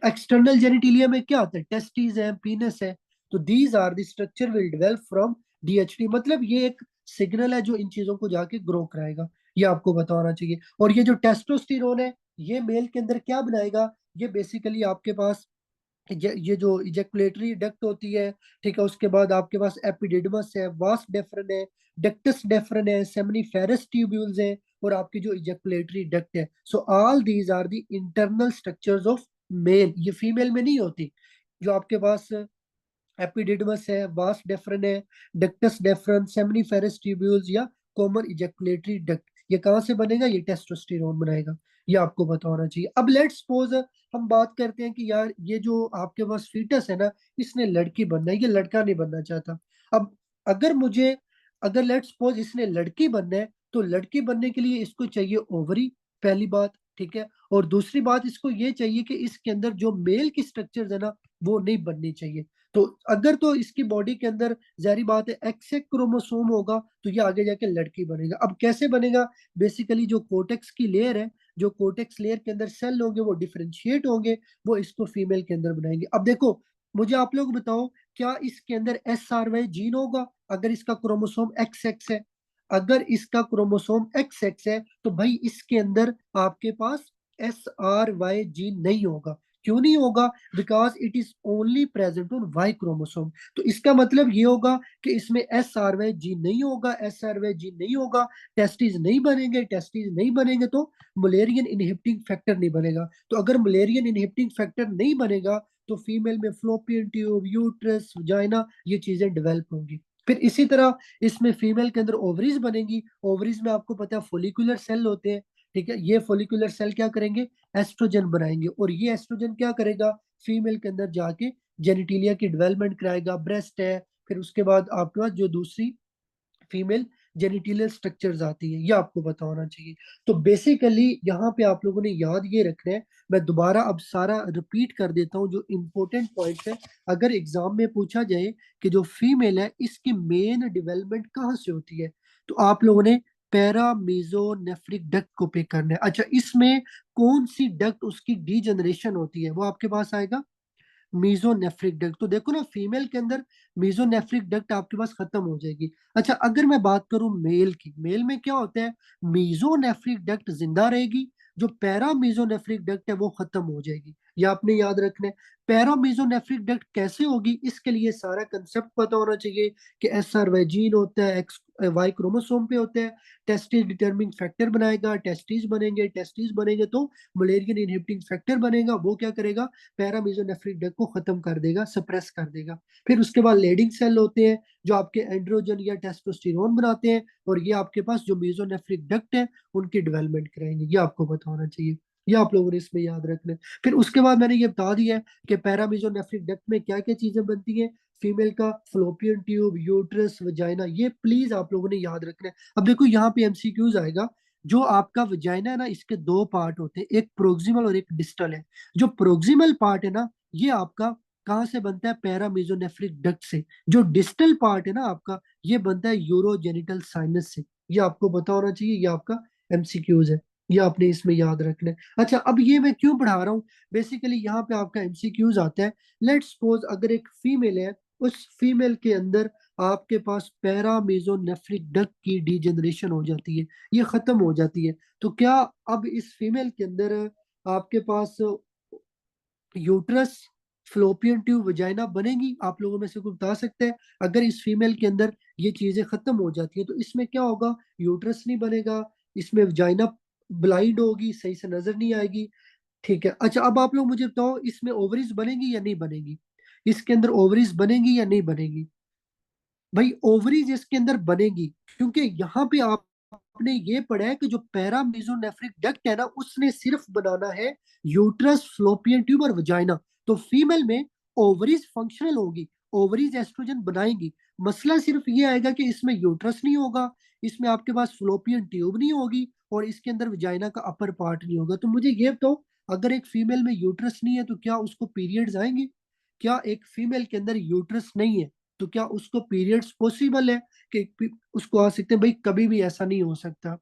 एक्सटर्नल जेनिटिलिया में क्या आता है, टेस्टिस है, पीनस है। तो these are the structure will develop from DHT। मतलब ये एक सिग्नल है जो इन चीजों को जाके ग्रो कराएगा, ये आपको बताना चाहिए। और ये जो टेस्टोस्टेरोन है, ये मेल के अंदर क्या बनाएगा, ये बेसिकली आपके पास ये जो इजेकुलेटरी डक्ट होती है, ठीक है, उसके बाद आपके पास एपिडिडमस है, वास डेफरन है, डक्टस डेफरन है, सेमनीफेरस ट्यूब्यूल्स है, और आपकी जो इजेकुलेटरी डक्ट है। So all these are the internal structures of male. ये फीमेल में नहीं होती। जो आपके पास एपिडिडमस है, वास डेफरन है, डक्टस डेफरन, सेमनीफेरस ट्यूब्यूल्स या कॉमन इजेकुलेटरी डक्ट, ये कहाँ से बनेगा, ये टेस्टोस्टेरोन बनाएगा। ये आपको पता होना चाहिए। अब लेट्स सपोज हम बात करते हैं कि यार ये जो आपके पास फीटस है ना, इसने लड़की बनना है, ये लड़का नहीं बनना चाहता। अब अगर मुझे, अगर लेट्स सपोज इसने लड़की बनना है, तो लड़की बनने के लिए इसको चाहिए ओवरी, पहली बात, ठीक है। और दूसरी बात, इसको ये चाहिए कि इसके अंदर जो मेल की स्ट्रक्चर है ना, वो नहीं बननी चाहिए। तो अगर तो इसकी बॉडी के अंदर जारी बात है एक्स एक क्रोमोसोम होगा, तो ये आगे जाके लड़की बनेगा। अब कैसे बनेगा, बेसिकली जो कोटेक्स की लेयर है, जो कोटेक्स लेयर के अंदर सेल होंगे वो डिफरेंशिएट होंगे, वो इसको फीमेल के अंदर बनाएंगे। अब देखो, मुझे आप लोग बताओ, क्या इसके अंदर SRY जीन होगा अगर इसका क्रोमोसोम XX है? अगर इसका क्रोमोसोम XX है तो भाई इसके अंदर आपके पास SRY जीन नहीं होगा। क्यों नहीं होगा, because it is only present on Y chromosome. तो इसका मतलब ये होगा कि इसमें SRY जीन नहीं होगा, SRY जीन नहीं होगा, टेस्टिस नहीं बनेंगे, टेस्टिस नहीं बनेंगे तो मलेरियन इनहिबिटिंग फैक्टर नहीं बनेगा। तो अगर मलेरियन इनहिबिटिंग फैक्टर नहीं बनेगा तो फीमेल में फ्लोपियन ट्यूब, यूट्रस, वजाइना, ये चीजें डेवलप होंगी। फिर इसी तरह इसमें फीमेल के अंदर ओवरीज बनेंगी। ओवरीज में आपको पता है फोलिकुलर सेल होते हैं, ठीक है। ये फोलिकुलर सेल क्या करेंगे, एस्ट्रोजन बनाएंगे, और ये एस्ट्रोजन क्या करेगा, फीमेल के अंदर जाके जेनिटिलिया की डेवलपमेंट कराएगा, ब्रेस्ट है। फिर उसके बाद आपके पास जो दूसरी फीमेल जेनिटिलियल स्ट्रक्चर्स आती है, ये आपको पता होना चाहिए। तो बेसिकली यहाँ पे आप लोगों ने याद ये रखना है। मैं दोबारा अब सारा रिपीट कर देता हूँ जो इंपॉर्टेंट पॉइंट्स है। अगर एग्जाम में पूछा जाए कि जो फीमेल है इसकी मेन डेवलपमेंट कहाँ से होती है, तो आप लोगों ने पैरामीजोनेफ्रिक डक्ट को पिक करना है। अच्छा, इसमें कौन सी डक्ट उसकी डीजनरेशन होती है, वो आपके पास आएगा मीजोनेफ्रिक डक्ट। तो देखो ना, फीमेल के अंदर मीजोनेफ्रिक डक्ट आपके पास खत्म हो जाएगी। अच्छा, अगर मैं बात करूं मेल की, मेल में क्या होता है, मीजोनेफ्रिक डक्ट जिंदा रहेगी, जो पैरा मीजोनेफ्रिक डक्ट है वो खत्म हो जाएगी। ये आपने याद रखना है। पैरा मीजोनेफ्रिक डक्ट कैसे होगी, इसके लिए सारा कंसेप्ट पता होना चाहिए कि SRY जीन होता है, एक्स वाई क्रोमोसोम पे होता है, टेस्टिस डिटरमिनिंग फैक्टर बनाएगा, टेस्टिस बनेंगे, टेस्टिस बनेंगे तो मलेरियन इनहिबिटिंग फैक्टर बनेगा, वो क्या करेगा, पैरामीजोनेफ्रिक डक्ट को खत्म कर देगा, सप्रेस कर देगा। फिर उसके बाद लेडिंग सेल होते हैं जो आपके एंड्रोजन या टेस्टोस्टेरोन बनाते हैं, और ये आपके पास जो मीजोनेफ्रिक डक्ट है उनकी डेवलपमेंट कराएंगे। ये आपको पता होना चाहिए, ये आप लोगों ने इसमें याद रखना है। फिर उसके बाद मैंने ये बता दिया है कि पैरामीजोनेफ्रिक डक्ट में क्या क्या चीजें बनती हैं। फीमेल का फ्लोपियन ट्यूब, यूट्रस, वजाइना, ये प्लीज आप लोगों ने याद रखना है। अब देखो यहाँ पे एमसीक्यूज आएगा। जो आपका वजाइना है ना, इसके दो पार्ट होते हैं, एक प्रोक्सिमल और एक डिस्टल है। जो प्रोक्सिमल पार्ट है ना, ये आपका कहाँ से बनता है? पैरामीजोनेफ्रिक डक्ट से। जो डिस्टल पार्ट है ना आपका, ये बनता है यूरोजेनिटल साइनस से। ये आपको पता होना चाहिए, ये आपका एमसीक्यूज है, ये आपने इसमें याद रखना है। अच्छा, अब ये मैं क्यों पढ़ा रहा हूँ? बेसिकली यहाँ पे आपका एमसीक्यूज आता है। लेट सपोज अगर एक फीमेल है, उस फीमेल के अंदर आपके पास पैरामीजोनेफ्रिक डक्ट की डीजेनरेशन हो जाती है, ये खत्म हो जाती है। तो क्या अब इस फीमेल के अंदर आपके पास यूट्रस, फ्लोपियन ट्यूब, वजाइना बनेगी? आप लोगों में से कोई बता सकते हैं? अगर इस फीमेल के अंदर ये चीजें खत्म हो जाती है तो इसमें क्या होगा? यूट्रस नहीं बनेगा, इसमें वजाइना ब्लाइंड होगी, सही से नजर नहीं आएगी। ठीक है। अच्छा, अब आप लोग मुझे बताओ, इसमें ओवरीज बनेगी या नहीं बनेगी? इसके अंदर ओवरीज बनेगी या नहीं बनेगी? भाई ओवरीज इसके अंदर बनेगी, क्योंकि यहाँ पे आपने ये पढ़ा है कि जो पैरामीजोनेफ्रिक डक्ट है ना, उसने सिर्फ बनाना है यूट्रस, फ्लोपियन ट्यूब और वजाइना। तो फीमेल में ओवरीज फंक्शनल होगी, ओवरीज एस्ट्रोजन बनाएंगी। मसला सिर्फ ये आएगा कि इसमें यूट्रस नहीं होगा, इसमें आपके पास फ्लोपियन ट्यूब नहीं होगी, और इसके अंदर वजाइना का अपर पार्ट नहीं होगा। तो मुझे ये बताओ, अगर एक फीमेल में यूट्रस नहीं है तो क्या उसको पीरियड्स आएंगे? क्या एक फीमेल के अंदर यूट्रस नहीं है तो क्या उसको पीरियड्स पॉसिबल है कि उसको आ सकते हैं? भाई कभी भी ऐसा नहीं हो सकता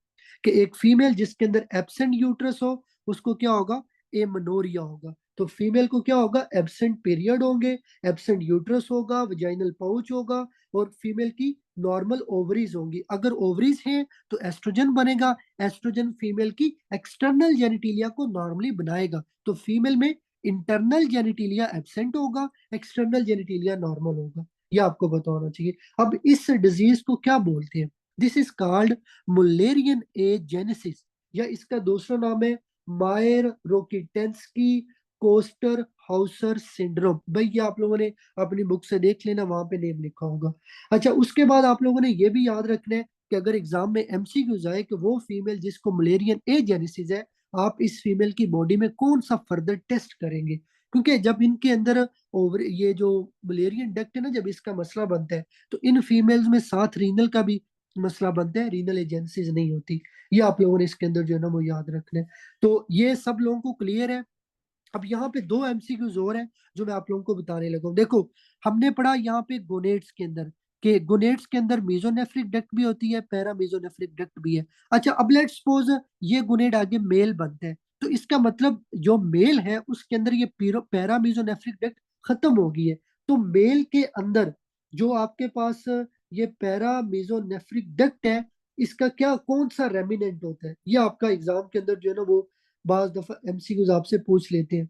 कि एक फीमेल जिसके अंदर एब्सेंट यूट्रस हो, उसको क्या होगा? एमनोरिया होगा। तो फीमेल को क्या होगा? एब्सेंट पीरियड होंगे, एब्सेंट यूट्रस होगा, वजाइनल पाउच होगा, और फीमेल की नॉर्मल ओवरीज होंगी। अगर ओवरीज हैं तो एस्ट्रोजन बनेगा, एस्ट्रोजन फीमेल की एक्सटर्नल जेनिटिलिया को नॉर्मली बनाएगा। तो फीमेल में इंटरनल जेनिटिलिया एब्सेंट होगा, एक्सटर्नल जेनिटिलिया नॉर्मल होगा। ये आपको पता होना चाहिए। अब इस डिजीज को क्या बोलते हैं? This is called Mullerian agenesis, या इसका दूसरा नाम है मायर रोकिटेंस्की कोस्टर हाउसर सिंड्रोम। भाई ये आप लोगों ने अपनी बुक से देख लेना, वहां पे नेम लिखा होगा। अच्छा, उसके बाद आप लोगों ने ये भी याद रखना है कि अगर एग्जाम में एमसीक्यूज आए कि वो फीमेल जिसको मलेरियन एजेनेसिस है, आप इस फीमेल की बॉडी में कौन सा फर्दर टेस्ट करेंगे? क्योंकि जब इनके अंदर ओवर ये जो मलेरियन डक्ट है ना, जब इसका मसला बनता है तो इन फीमेल्स में साथ रीनल का भी मसला बनता है, रीनल एजेंसीज नहीं होती। ये आप लोगों ने इसके अंदर जो है ना वो याद रखना है। तो ये सब लोगों को क्लियर है। अब यहाँ पे दो एमसीक्यूज और हैं जो मैं आप लोगों को बताने लगा हूं। देखो, हमने पढ़ा यहाँ पे गोनेट्स के अंदर कि गोनेट्स के अंदर मेसोनेफ्रिक डक्ट भी होती है, पैरा मेसोनेफ्रिक डक्ट भी है। अच्छा, अब लेट्स सपोज ये गोनेट आगे मेल बनता है, तो इसका मतलब जो मेल है उसके अंदर ये पैरा मेसोनेफ्रिक डक्ट खत्म हो गई है। तो मेल के अंदर जो आपके पास ये पैरा मेसोनेफ्रिक डक्ट है, इसका क्या कौन सा रेमिनेंट होता है? ये आपका एग्जाम के अंदर जो है ना वो बाज दफा एमसीक्यूज आपसे पूछ लेते हैं।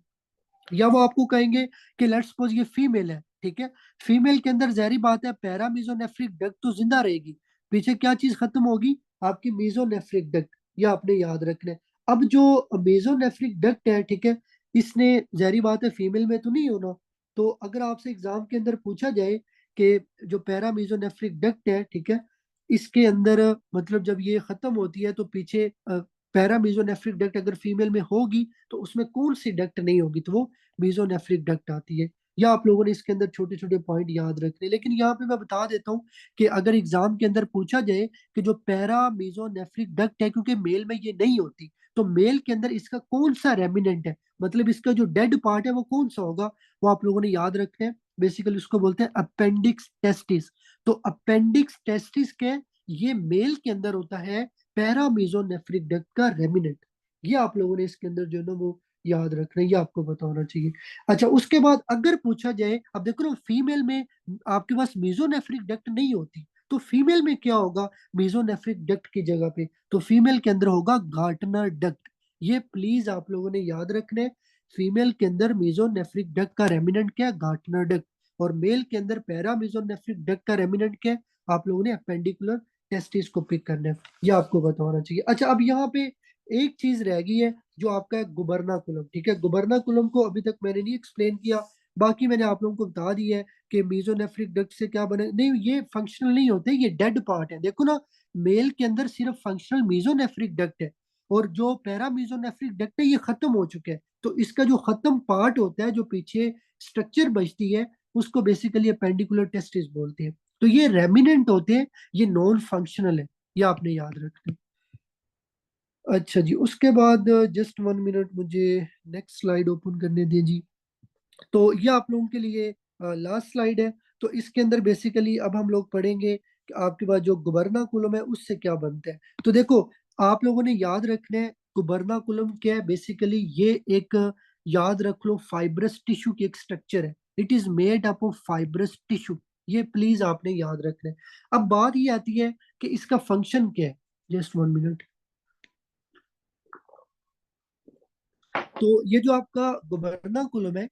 या वो आपको कहेंगे कि लेट्स सपोज ये फीमेल है, ठीक है। फीमेल के अंदर जहरी बात है पैरामीजोनेफ्रिक डक्ट तो जिंदा रहेगी, पीछे क्या चीज खत्म होगी? आपकी मीजोनेफ्रिक डक्ट। ये आपने याद रखना है। अब जो मेसोनेफ्रिक डक्ट है, ठीक है, इसने जहरी बात है फीमेल में तो नहीं होना। तो अगर आपसे एग्जाम के अंदर पूछा जाए कि जो पैरामीजोनेफ्रिक डक्ट है, ठीक है, इसके अंदर मतलब जब ये खत्म होती है तो पीछे पैरामीजोनेफ्रिक डक्ट अगर फीमेल में होगी तो उसमें कौन सी डक्ट नहीं होगी? तो वो मीजोनेफ्रिक डक्ट आती है। या आप लोगों ने इसके अंदर छोटे छोटे पॉइंट याद रखने। लेकिन यहाँ पे मैं बता देता हूँ कि अगर एग्जाम के अंदर पूछा जाए कि जो पैरा मीजोनेफ्रिक डक्ट है, क्योंकि मेल में ये नहीं होती, तो मेल के अंदर इसका कौन सा रेमिनेंट है, मतलब इसका जो डेड पार्ट है वो कौन सा होगा? वो आप लोगों ने याद रखना है। बेसिकली उसको बोलते हैं अपेंडिक्स टेस्टिस। तो अपेंडिक्स टेस्टिस के ये मेल के अंदर होता है पैरामीजोनेफ्रिक डक्ट का रेमिनेंट। ये आप लोगों ने इसके अंदर जो है ना वो याद रखना है, ये आपको पता होना चाहिए। अच्छा, उसके बाद अगर पूछा जाए, अब देखो ना फीमेल में आपके पास मीजोनेफ्रिक डक्ट नहीं होती, तो फीमेल में क्या होगा मीजोनेफ्रिक डक्ट की जगह पे? तो फीमेल के अंदर होगा गार्टनर डक्ट। ये प्लीज आप लोगों ने याद रखना है। फीमेल के अंदर मीजोनेफ्रिक डक्ट का रेमिनेंट क्या है? Gartner duct. और मेल के अंदर पैरा मीजोनेफ्रिक डक्ट का रेमिनेंट क्या है? आप लोगों ने अपेंडिकुलर टेस्टिस को पिक करना है। ये आपको पता होना चाहिए। अच्छा, अब यहाँ पे एक चीज रह गई है जो आपका है गुबरनाकुलम, ठीक है। गुबरनाकुलम को अभी तक मैंने नहीं एक्सप्लेन किया, बाकी मैंने आप लोगों को बता दिया है कि मीजोनेफ्रिक डक्ट से क्या बने। नहीं, ये फंक्शनल नहीं होते, ये डेड पार्ट है। देखो ना, मेल के अंदर सिर्फ फंक्शनल मीजोनेफ्रिक डक्ट है, और जो पैरा मीजोनेफ्रिक डक्ट है ये खत्म हो चुका है। तो इसका जो खत्म पार्ट होता है, जो पीछे स्ट्रक्चर बचती है, उसको बेसिकली अपेंडिकुलर टेस्टिस बोलते हैं। तो ये रेमिनेंट होते हैं, ये नॉन फंक्शनल है, ये आपने याद रखना है। अच्छा जी, उसके बाद जस्ट 1 मिनट मुझे नेक्स्ट स्लाइड ओपन करने दें जी। तो ये आप लोगों के लिए लास्ट स्लाइड है। तो इसके अंदर बेसिकली अब हम लोग पढ़ेंगे कि आपके पास जो गुबरनाकुलम है उससे क्या बनता है। तो देखो, आप लोगों ने याद रखना है गुबरनाकुलम क्या है। बेसिकली ये एक, याद रख लो, फाइब्रस टिश्यू की एक स्ट्रक्चर है। It is made up of fibrous tissue. ये प्लीज आपने याद रखना है। अब बात ये आती है कि इसका फंक्शन क्या है। Just 1 minute. तो ये जो आपका गुबरनाकुलम है,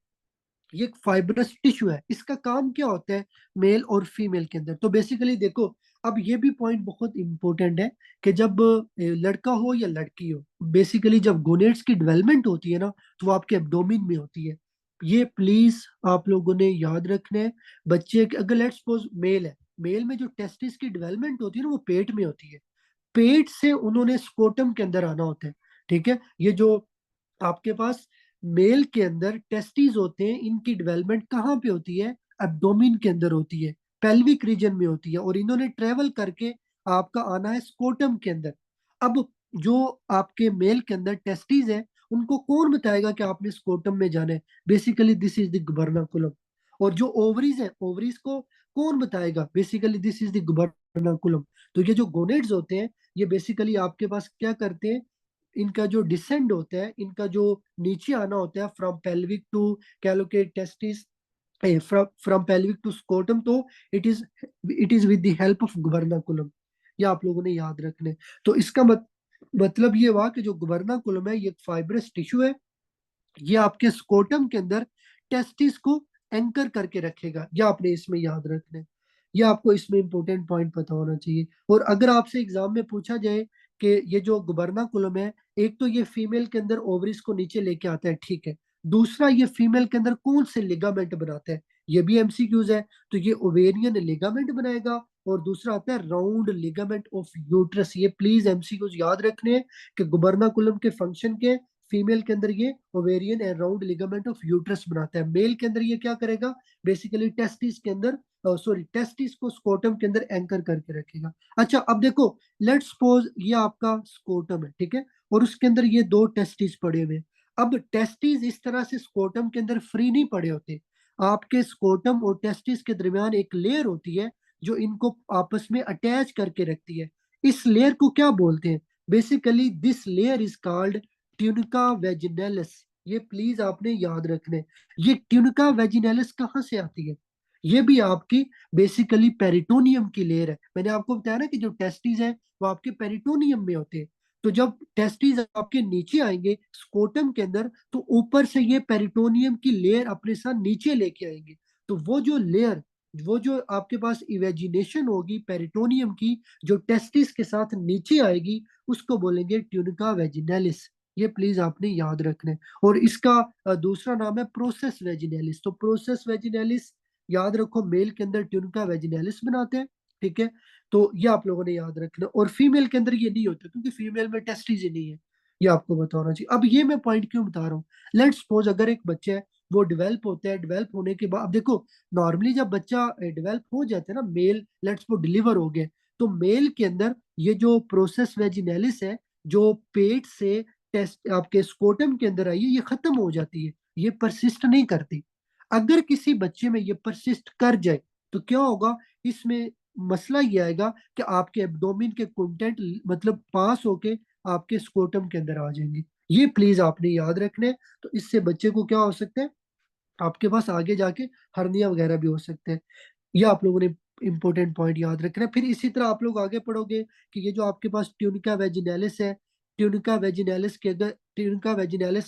ये एक फाइब्रस टिश्यू है। इसका काम क्या होता है मेल और फीमेल के अंदर। तो बेसिकली देखो, अब ये भी पॉइंट बहुत इंपॉर्टेंट है कि जब लड़का हो या लड़की हो, बेसिकली जब गोनेट्स की डेवलपमेंट होती है ना, तो वो आपके एब्डोमेन में होती है। ये प्लीज आप लोगों ने याद रखना है। बच्चे अगर लेट्स सपोज मेल है, मेल में जो टेस्टिस की डेवलपमेंट होती है ना, वो पेट में होती है। पेट से उन्होंने स्कोटम के अंदर आना होता है। ठीक है, ये जो आपके पास मेल के अंदर टेस्टिस होते हैं, इनकी डेवलपमेंट कहाँ पे होती है? एब्डोमिन के अंदर होती है, पेल्विक रीजन में होती है, और इन्होंने ट्रेवल करके आपका आना है स्कोटम के अंदर। अब जो आपके मेल के अंदर टेस्टिस है, उनको कौन बताएगा कि आपने स्कोटम में जाना है? Basically this is the gubernaculum. और जो ओवरीज है, ओवरीज को कौन बताएगा? Basically this is the gubernaculum. तो ये जो गोनेड्स होते हैं, ये बेसिकली आपके पास क्या करते हैं, इनका जो डिसेंड होता है, इनका जो नीचे आना होता है from pelvic to collocate testis, from pelvic to scrotum, तो it is it is with the help of gubernaculum. ये आप लोगों ने याद रखने। तो इसका मतलब ये हुआ कि जो गुबरनाकुलम है, ये फाइब्रस टिश्यू है। ये आपके स्कोटम के अंदर टेस्टिस को एंकर करके रखेगा। ये आपने इसमें याद रखना है। ये आपको इसमें इंपॉर्टेंट पॉइंट पता होना चाहिए। और अगर आपसे एग्जाम में पूछा जाए कि ये जो गुबरनाकुलम है, एक तो ये फीमेल के अंदर ओवरिस को नीचे लेके आता है, ठीक है। दूसरा, ये फीमेल के अंदर कौन से लिगामेंट बनाता है? ये भी एमसीक्यूज है। तो ये ओवेरियन लिगामेंट बनाएगा। और दूसरा आता है राउंड लिगामेंट ऑफ यूट्रस। ये प्लीज एमसीक्यूज याद रखने हैं कि गुबरनाकुलम के फंक्शन के, फीमेल के अंदर ये ovarian and round ligament of uterus बनाता है। मेल के अंदर ये क्या करेगा? बेसिकली टेस्टिस के अंदर, सॉरी, टेस्टिस को स्कोटम के अंदर एंकर करके रखेगा। अच्छा, अब देखो, लेट्स सपोज ये आपका स्कोटम है, ठीक है, और उसके अंदर ये दो टेस्टिस पड़े हुए हैं। अब टेस्टिस इस तरह से स्कोटम के अंदर फ्री नहीं पड़े होते। आपके स्कोटम और टेस्टिस के दरमियान एक लेयर होती है जो इनको आपस में अटैच करके रखती है। इस लेयर को क्या बोलते हैं? Basically this layer is called tunica vaginalis. ये प्लीज आपने याद रखने। ये ट्यूनिका वेजिनेलिस कहाँ से आती है? ये भी आपकी बेसिकली पेरिटोनियम की लेयर है। मैंने आपको बताया ना कि जो टेस्टिस है वो आपके पेरिटोनियम में होते हैं। तो जब टेस्टिस आपके नीचे आएंगे स्कोटम के अंदर, तो ऊपर से ये पेरिटोनियम की लेयर अपने साथ नीचे लेके आएंगे। तो वो जो लेयर, वो जो आपके पास इवेजिनेशन होगी पेरिटोनियम की, जो टेस्टिस के साथ नीचे आएगी, उसको बोलेंगे ट्यूनिका वेजिनेलिस। ये प्लीज आपने याद रखना है। और इसका दूसरा नाम है प्रोसेस वेजिनेलिस। तो प्रोसेस वेजिनेलिस याद रखो, मेल के अंदर ट्यूनिका वेजिनेलिस बनाते हैं, ठीक है। तो ये आप लोगों ने याद रखना। और फीमेल के अंदर ये नहीं होता, क्योंकि फीमेल में टेस्टिस ही नहीं है। ये आपको बताना चाहिए। अब ये मैं पॉइंट क्यों बता रहा हूँ, लेट्स सपोज अगर एक बच्चा है, वो डेवलप होता है, डेवलप होने के बाद, अब देखो, नॉर्मली जब बच्चा डेवलप हो जाता है ना, मेल लेट्स वो डिलीवर हो गए, तो मेल के अंदर ये जो प्रोसेस वेजिनेलिस है, जो पेट से टेस्ट आपके स्कोटम के अंदर आई है, ये खत्म हो जाती है, ये परसिस्ट नहीं करती। अगर किसी बच्चे में ये परसिस्ट कर जाए, तो क्या होगा इसमें? मसला ये आएगा कि आपके एब्डोमिन के कंटेंट मतलब पास होके आपके स्कोटम के अंदर आ जाएंगे। ये प्लीज आपने याद रखने। तो इससे बच्चे को क्या हो सकता है, आपके पास आगे जाके हर्निया वगैरह भी हो सकते हैं। ये आप लोगों ने इंपॉर्टेंट पॉइंट याद रखना है। फिर इसी तरह आप लोग आगे पढ़ोगे कि ये जो आपके पास ट्यूनिका वेजिनेलिस है, ट्यूनिका वेजिनेलिस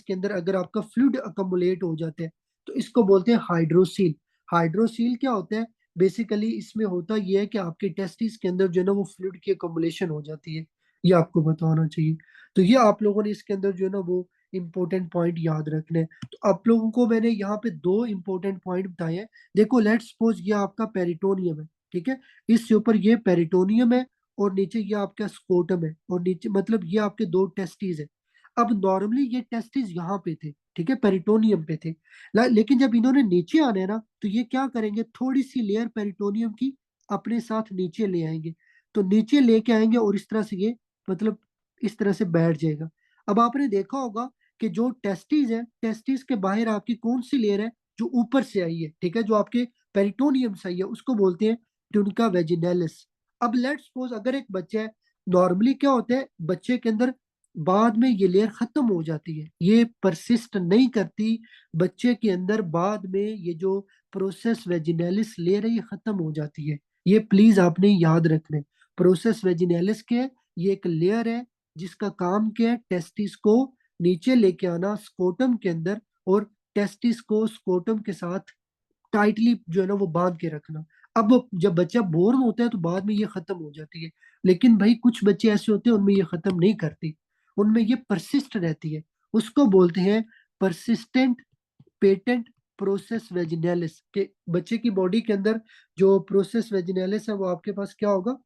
के अंदर अगर आपका फ्लूइड अकमुलेट हो जाते हैं, तो इसको बोलते हैं हाइड्रोसील। हाइड्रोसील क्या होता है? बेसिकली इसमें होता ये है कि आपके टेस्टिस के अंदर जो है ना, वो फ्लूइड की अकमुलेशन हो जाती है। ये आपको बताना चाहिए। तो ये आप लोगों ने इसके अंदर जो है ना, वो इंपॉर्टेंट पॉइंट याद रखने हैं। तो आप लोगों को मैंने यहाँ पे दो इंपॉर्टेंट पॉइंट बताए हैं। देखो, लेट्स सपोज ये आपका पेरिटोनियम है, ठीक है। इससे ऊपर ये पेरिटोनियम है, और नीचे ये आपका स्कोटम है, और नीचे मतलब ये आपके दो टेस्टिस है। अब नॉर्मली ये टेस्टिस यहाँ पे थे, ठीक है, पेरिटोनियम पे थे। लेकिन जब इन्होंने नीचे आने ना, तो ये क्या करेंगे, थोड़ी सी लेयर पेरिटोनियम की अपने साथ नीचे ले आएंगे। तो नीचे लेके आएंगे और इस तरह से ये, मतलब इस तरह से बैठ जाएगा। अब आपने देखा होगा कि जो टेस्टिस है, टेस्टिस के बाहर आपकी कौन सी लेयर है, जो ऊपर से आई है, ठीक है, जो आपके पेरिटोनियम से आई है, उसको बोलते हैं ट्यूनिका वेजिनेलिस। अब लेट्स सपोज अगर एक बच्चा है, नॉर्मली क्या होता है बच्चे के अंदर, बाद में ये लेयर खत्म हो जाती है, ये परसिस्ट नहीं करती बच्चे के अंदर। बाद में ये जो प्रोसेस वेजिनेलिस लेयर है, ये खत्म हो जाती है। ये प्लीज आपने याद रखना है। प्रोसेस वेजिनेलिस के, ये एक लेयर है जिसका काम क्या है, टेस्टिस को नीचे लेके आना स्कोटम के अंदर, और टेस्टिस को स्कोटम के साथ टाइटली जो है ना वो बांध के रखना। अब जब बच्चा बोर्न होता है तो बाद में ये खत्म हो जाती है, लेकिन भाई कुछ बच्चे ऐसे होते हैं उनमें ये खत्म नहीं करती, उनमें ये परसिस्ट रहती है। उसको बोलते हैं परसिस्टेंट पेटेंट प्रोसेस वेजिनेलिस। के बच्चे की बॉडी के अंदर जो प्रोसेस वेजिनेलिस है वो आपके पास क्या होगा,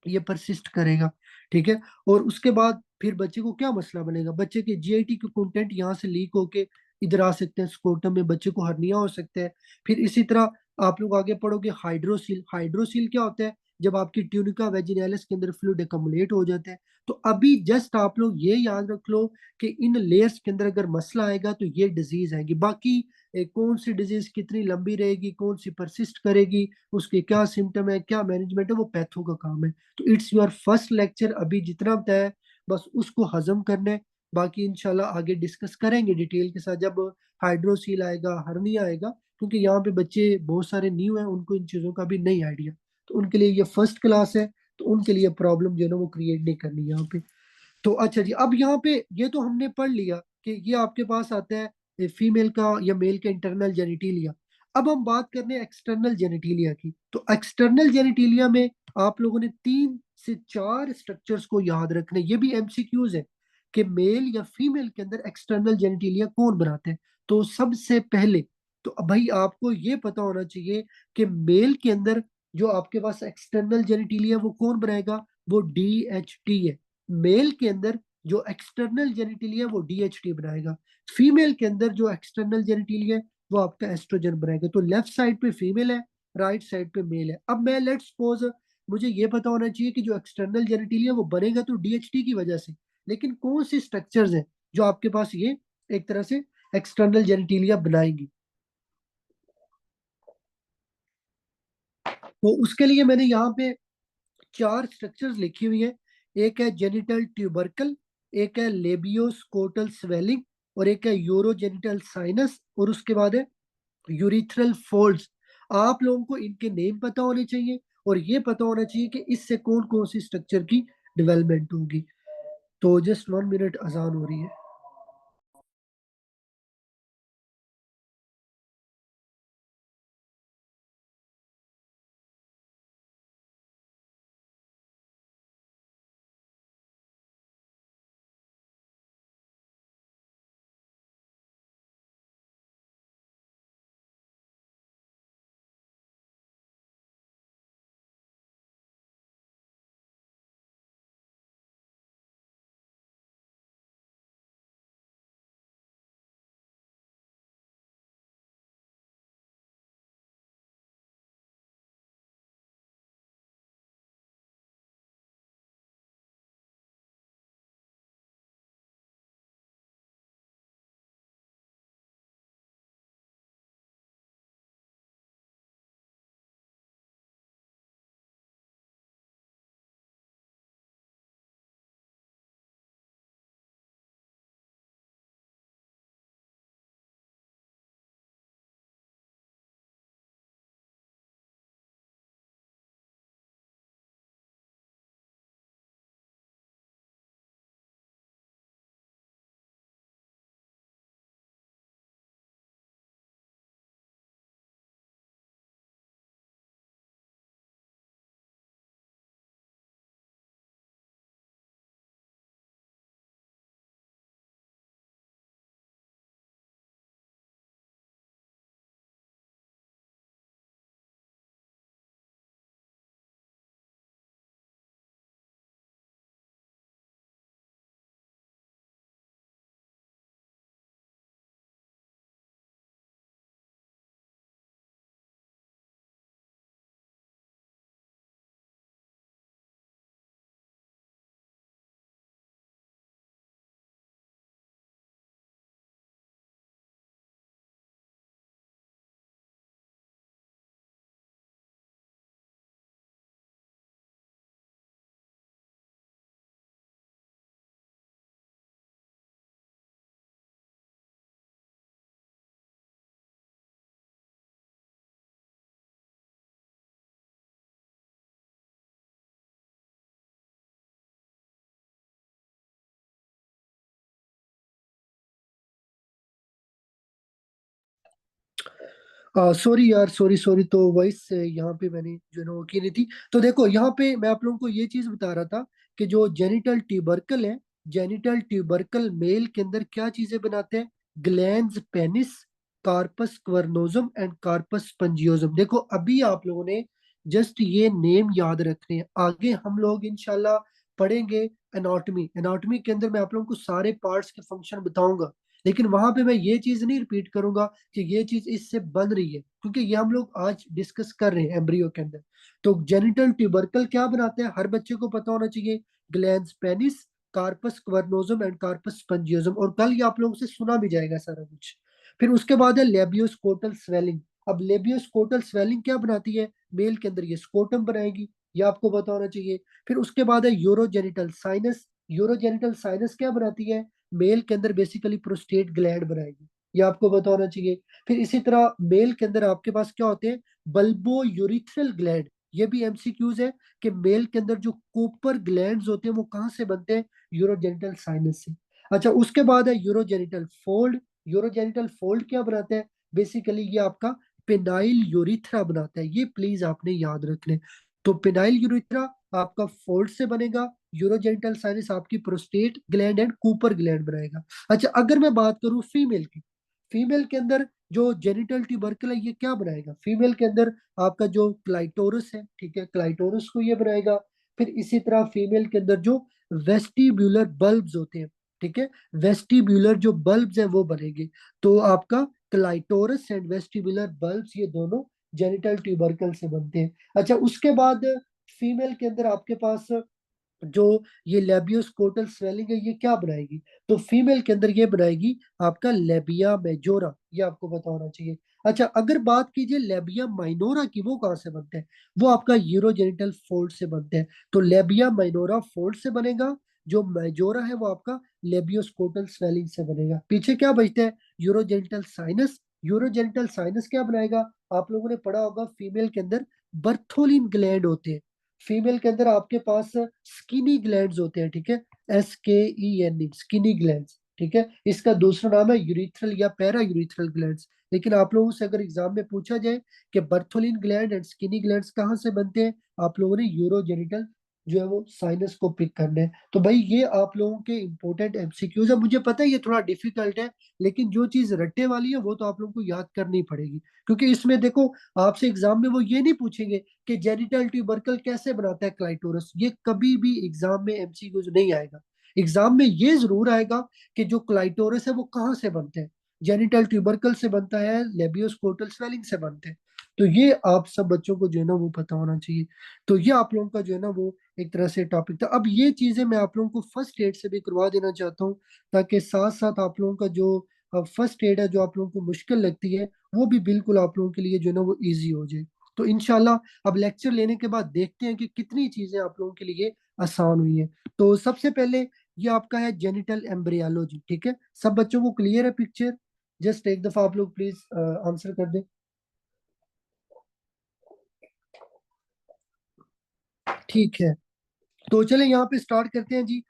ये परसिस्ट करेगा, ठीक है। और उसके बाद फिर बच्चे को क्या मसला बनेगा, बच्चे के जीआईटी के कंटेंट यहाँ से लीक होके इधर आ सकते हैं स्कोटम में, बच्चे को हर्निया हो सकता है। फिर इसी तरह आप लोग आगे पढ़ोगे हाइड्रोसील। हाइड्रोसील क्या होता है, जब आपकी ट्यूनिका वेजिनैलिस के अंदर फ्लूइड एकमुलेट हो जाता है। तो अभी जस्ट आप लोग ये याद रख लो कि इन लेयर्स के अंदर अगर मसला आएगा तो ये डिजीज आएगी। बाकी कौन सी डिजीज कितनी लंबी रहेगी, कौन सी परसिस्ट करेगी, उसके क्या सिम्टम है, क्या मैनेजमेंट है, वो पैथो का काम है। तो इट्स योर फर्स्ट लेक्चर, अभी जितना बताया है बस उसको हजम करना है। बाकी इंशाल्लाह आगे डिस्कस करेंगे डिटेल के साथ जब हाइड्रोसील आएगा, हर्निया आएगा, क्योंकि यहाँ पे बच्चे बहुत सारे न्यू हैं, उनको इन चीज़ों का भी नहीं आइडिया। तो उनके लिए ये फर्स्ट क्लास है, तो उनके लिए प्रॉब्लम जो है ना वो क्रिएट नहीं करनी यहाँ पे। तो अच्छा जी, अब यहाँ पे ये तो हमने पढ़ लिया कि ये आपके पास आता है फीमेल का या मेल का इंटरनल जेनिटिलिया। अब हम बात करने एक्सटर्नल जेनिटिलिया की। तो एक्सटर्नल जेनिटिलिया में आप लोगों ने 3 से 4 स्ट्रक्चर्स को याद रखने, ये भी एमसीक्यूज है कि मेल या फीमेल के अंदर एक्सटर्नल जेनिटिलिया कौन बनाते हैं। तो सबसे पहले तो भाई आपको ये पता होना चाहिए कि मेल के अंदर जो आपके पास एक्सटर्नल जेनिटिलिया वो कौन बनाएगा, वो DHT है। मेल के अंदर जो एक्सटर्नल जेनिटिलिया वो DHT बनाएगा। फीमेल के अंदर जो एक्सटर्नल जेनिटिलिया है वो आपका एस्ट्रोजन बनाएगा। तो लेफ्ट साइड पे फीमेल है, राइट साइड पे मेल है। अब मैं लेट्स सपोज, मुझे ये पता होना चाहिए कि जो एक्सटर्नल जेनिटिलिया वो बनेगा तो DHT की वजह से, लेकिन कौन सी स्ट्रक्चर्स हैं जो आपके पास ये एक तरह से एक्सटर्नल जेनिटिलिया बनाएंगी। तो उसके लिए मैंने यहाँ पे 4 स्ट्रक्चर्स लिखी हुई है। एक है जेनिटल ट्यूबरकल, एक है लेबियोस्कोटल स्वेलिंग, और एक है यूरोजेनिटल साइनस, और उसके बाद है यूरिथ्रल फोल्ड्स। आप लोगों को इनके नेम पता होने चाहिए, और ये पता होना चाहिए कि इससे कौन कौन सी स्ट्रक्चर की डेवलपमेंट होगी। तो जस्ट 1 मिनट, अजान हो रही है। सॉरी यार, सॉरी सॉरी, तो वॉइस यहाँ पे मैंने जो है ना वो की नहीं थी। तो देखो यहाँ पे मैं आप लोगों को ये चीज बता रहा था कि जो जेनिटल ट्यूबरकल है, जेनिटल ट्यूबरकल मेल के अंदर क्या चीजें बनाते हैं? Glands penis, corpus cavernosum and corpus spongiosum. देखो अभी आप लोगों ने जस्ट ये नेम याद रखने हैं, आगे हम लोग इंशाल्लाह पढ़ेंगे एनाटॉमी। एनाटॉमी के अंदर मैं आप लोगों को सारे पार्ट्स के फंक्शन बताऊंगा, लेकिन वहां पे मैं ये चीज नहीं रिपीट करूंगा कि ये चीज इससे बन रही है, क्योंकि ये हम लोग आज डिस्कस कर रहे हैं एम्ब्रियो के अंदर। तो जेनिटल ट्यूबरकल क्या बनाते हैं, हर बच्चे को पता होना चाहिए। Glans penis, corpus cavernosum and corpus spongiosum, और कल ये आप लोगों से सुना भी जाएगा सारा कुछ। फिर उसके बाद है लेबियोस्कोटल स्वेलिंग। अब लेबियोस्कोटल स्वेलिंग क्या बनाती है? मेल के अंदर ये स्कोटम बनाएगी, ये आपको पता होना चाहिए। फिर उसके बाद है यूरोजेनिटल साइनस। यूरोजेनिटल साइनस क्या बनाती है? मेल के अंदर बेसिकली प्रोस्टेट ग्लैंड बनाएगी, ये आपको पता होना चाहिए। फिर इसी तरह मेल के अंदर आपके पास क्या होते हैं? Bulbo urethral gland. ये भी एमसीक्यूज है कि मेल के अंदर जो कोपर ग्लैंड्स होते हैं वो कहाँ से बनते हैं? यूरोजेनिटल साइनस से। अच्छा, उसके बाद है यूरोजेनिटल फोल्ड। यूरोजेनिटल फोल्ड क्या बनाते हैं? बेसिकली ये आपका पेनाइल यूरिथ्रा बनाता है, ये प्लीज आपने याद रख लें। तो पेनाइल यूरिथ्रा आपका फोल्ड से बनेगा, यूरोजेनिटल साइनस आपकी prostate gland and Cooper gland बनाएगा। अच्छा, अगर मैं बात करूं फीमेल की, फीमेल के अंदर जो जेनिटल ट्यूबरकल है ये क्या बनाएगा? फीमेल के अंदर आपका जो क्लाइटोरस है, ठीक है, क्लाइटोरस को ये बनाएगा। फिर इसी तरह फीमेल के अंदर जो वेस्टिब्यूलर बल्ब्स होते हैं, ठीक है, वेस्टिब्यूलर जो बल्ब्स हैं वो बनेंगे। तो आपका क्लाइटोरस एंड वेस्टिब्यूलर बल्ब्स ये दोनों जेनिटल ट्यूबरकल से बनते हैं। अच्छा, उसके बाद फीमेल के अंदर आपके पास जो ये लेबियोस्कोटल स्वेलिंग है ये क्या बनाएगी? तो फीमेल के अंदर ये बनाएगी आपका लेबिया मेजोरा, ये आपको पता होना चाहिए। अच्छा, अगर बात कीजिए लेबिया माइनोरा की, वो कहाँ से बनते हैं? वो आपका यूरोजेनिटल फोल्ड से बनते हैं। तो लेबिया माइनोरा फोल्ड से बनेगा, जो मेजोरा है वो आपका लेबियोस्कोटल स्वेलिंग से बनेगा। पीछे क्या बचता है? Urogenital sinus. यूरोजेनिटल साइनस क्या बनाएगा? आप लोगों ने पढ़ा होगा फीमेल के अंदर बर्थोलिन ग्लैंड होते हैं, फीमेल के अंदर आपके पास स्किनी ग्लैंड्स होते हैं, ठीक है, SKENE, स्किनी ग्लैंड्स, ठीक है। इसका दूसरा नाम है यूरिथ्रल या पैरा यूरिथ्रल ग्लैंड्स। लेकिन आप लोगों से अगर एग्जाम में पूछा जाए कि Bartholin gland and skinny glands कहाँ से बनते हैं, आप लोगों ने यूरोजेनिटल जो है वो साइनस को पिक करना है। तो भाई ये आप लोगों के इंपॉर्टेंट एमसीक्यूज है, मुझे पता है ये थोड़ा डिफिकल्ट है, लेकिन जो चीज रट्टे वाली है वो तो आप लोगों को याद करनी पड़ेगी। क्योंकि इसमें देखो, आपसे एग्जाम में वो ये नहीं पूछेंगे कि जेनिटल ट्यूबरकल कैसे बनाता है क्लाइटोरस, ये कभी भी एग्जाम में एमसीक्यूज नहीं आएगा। एग्जाम में ये जरूर आएगा कि जो क्लाइटोरस है वो कहाँ से बनते हैं, जेनिटल ट्यूबरकल से बनता है, लेबियोस्कोटल स्वेलिंग से बनते हैं। तो ये आप सब बच्चों को जो है ना वो पता होना चाहिए। तो ये आप लोगों का जो है ना वो एक तरह से टॉपिक था। अब ये चीजें मैं आप लोगों को फर्स्ट एड से भी करवा देना चाहता हूँ, ताकि साथ साथ आप लोगों का जो फर्स्ट एड है जो आप लोगों को मुश्किल लगती है वो भी बिल्कुल आप लोगों के लिए जो है ना वो इजी हो जाए। तो इनशालाह अब लेक्चर लेने के बाद देखते हैं कि कितनी चीजें आप लोगों के लिए आसान हुई हैं। तो सबसे पहले ये आपका है जेनिटल एम्ब्रियोलॉजी, ठीक है, सब बच्चों को क्लियर है पिक्चर? जस्ट एक दफा आप लोग प्लीज आंसर कर दें। ठीक है, तो चले यहाँ पे स्टार्ट करते हैं जी।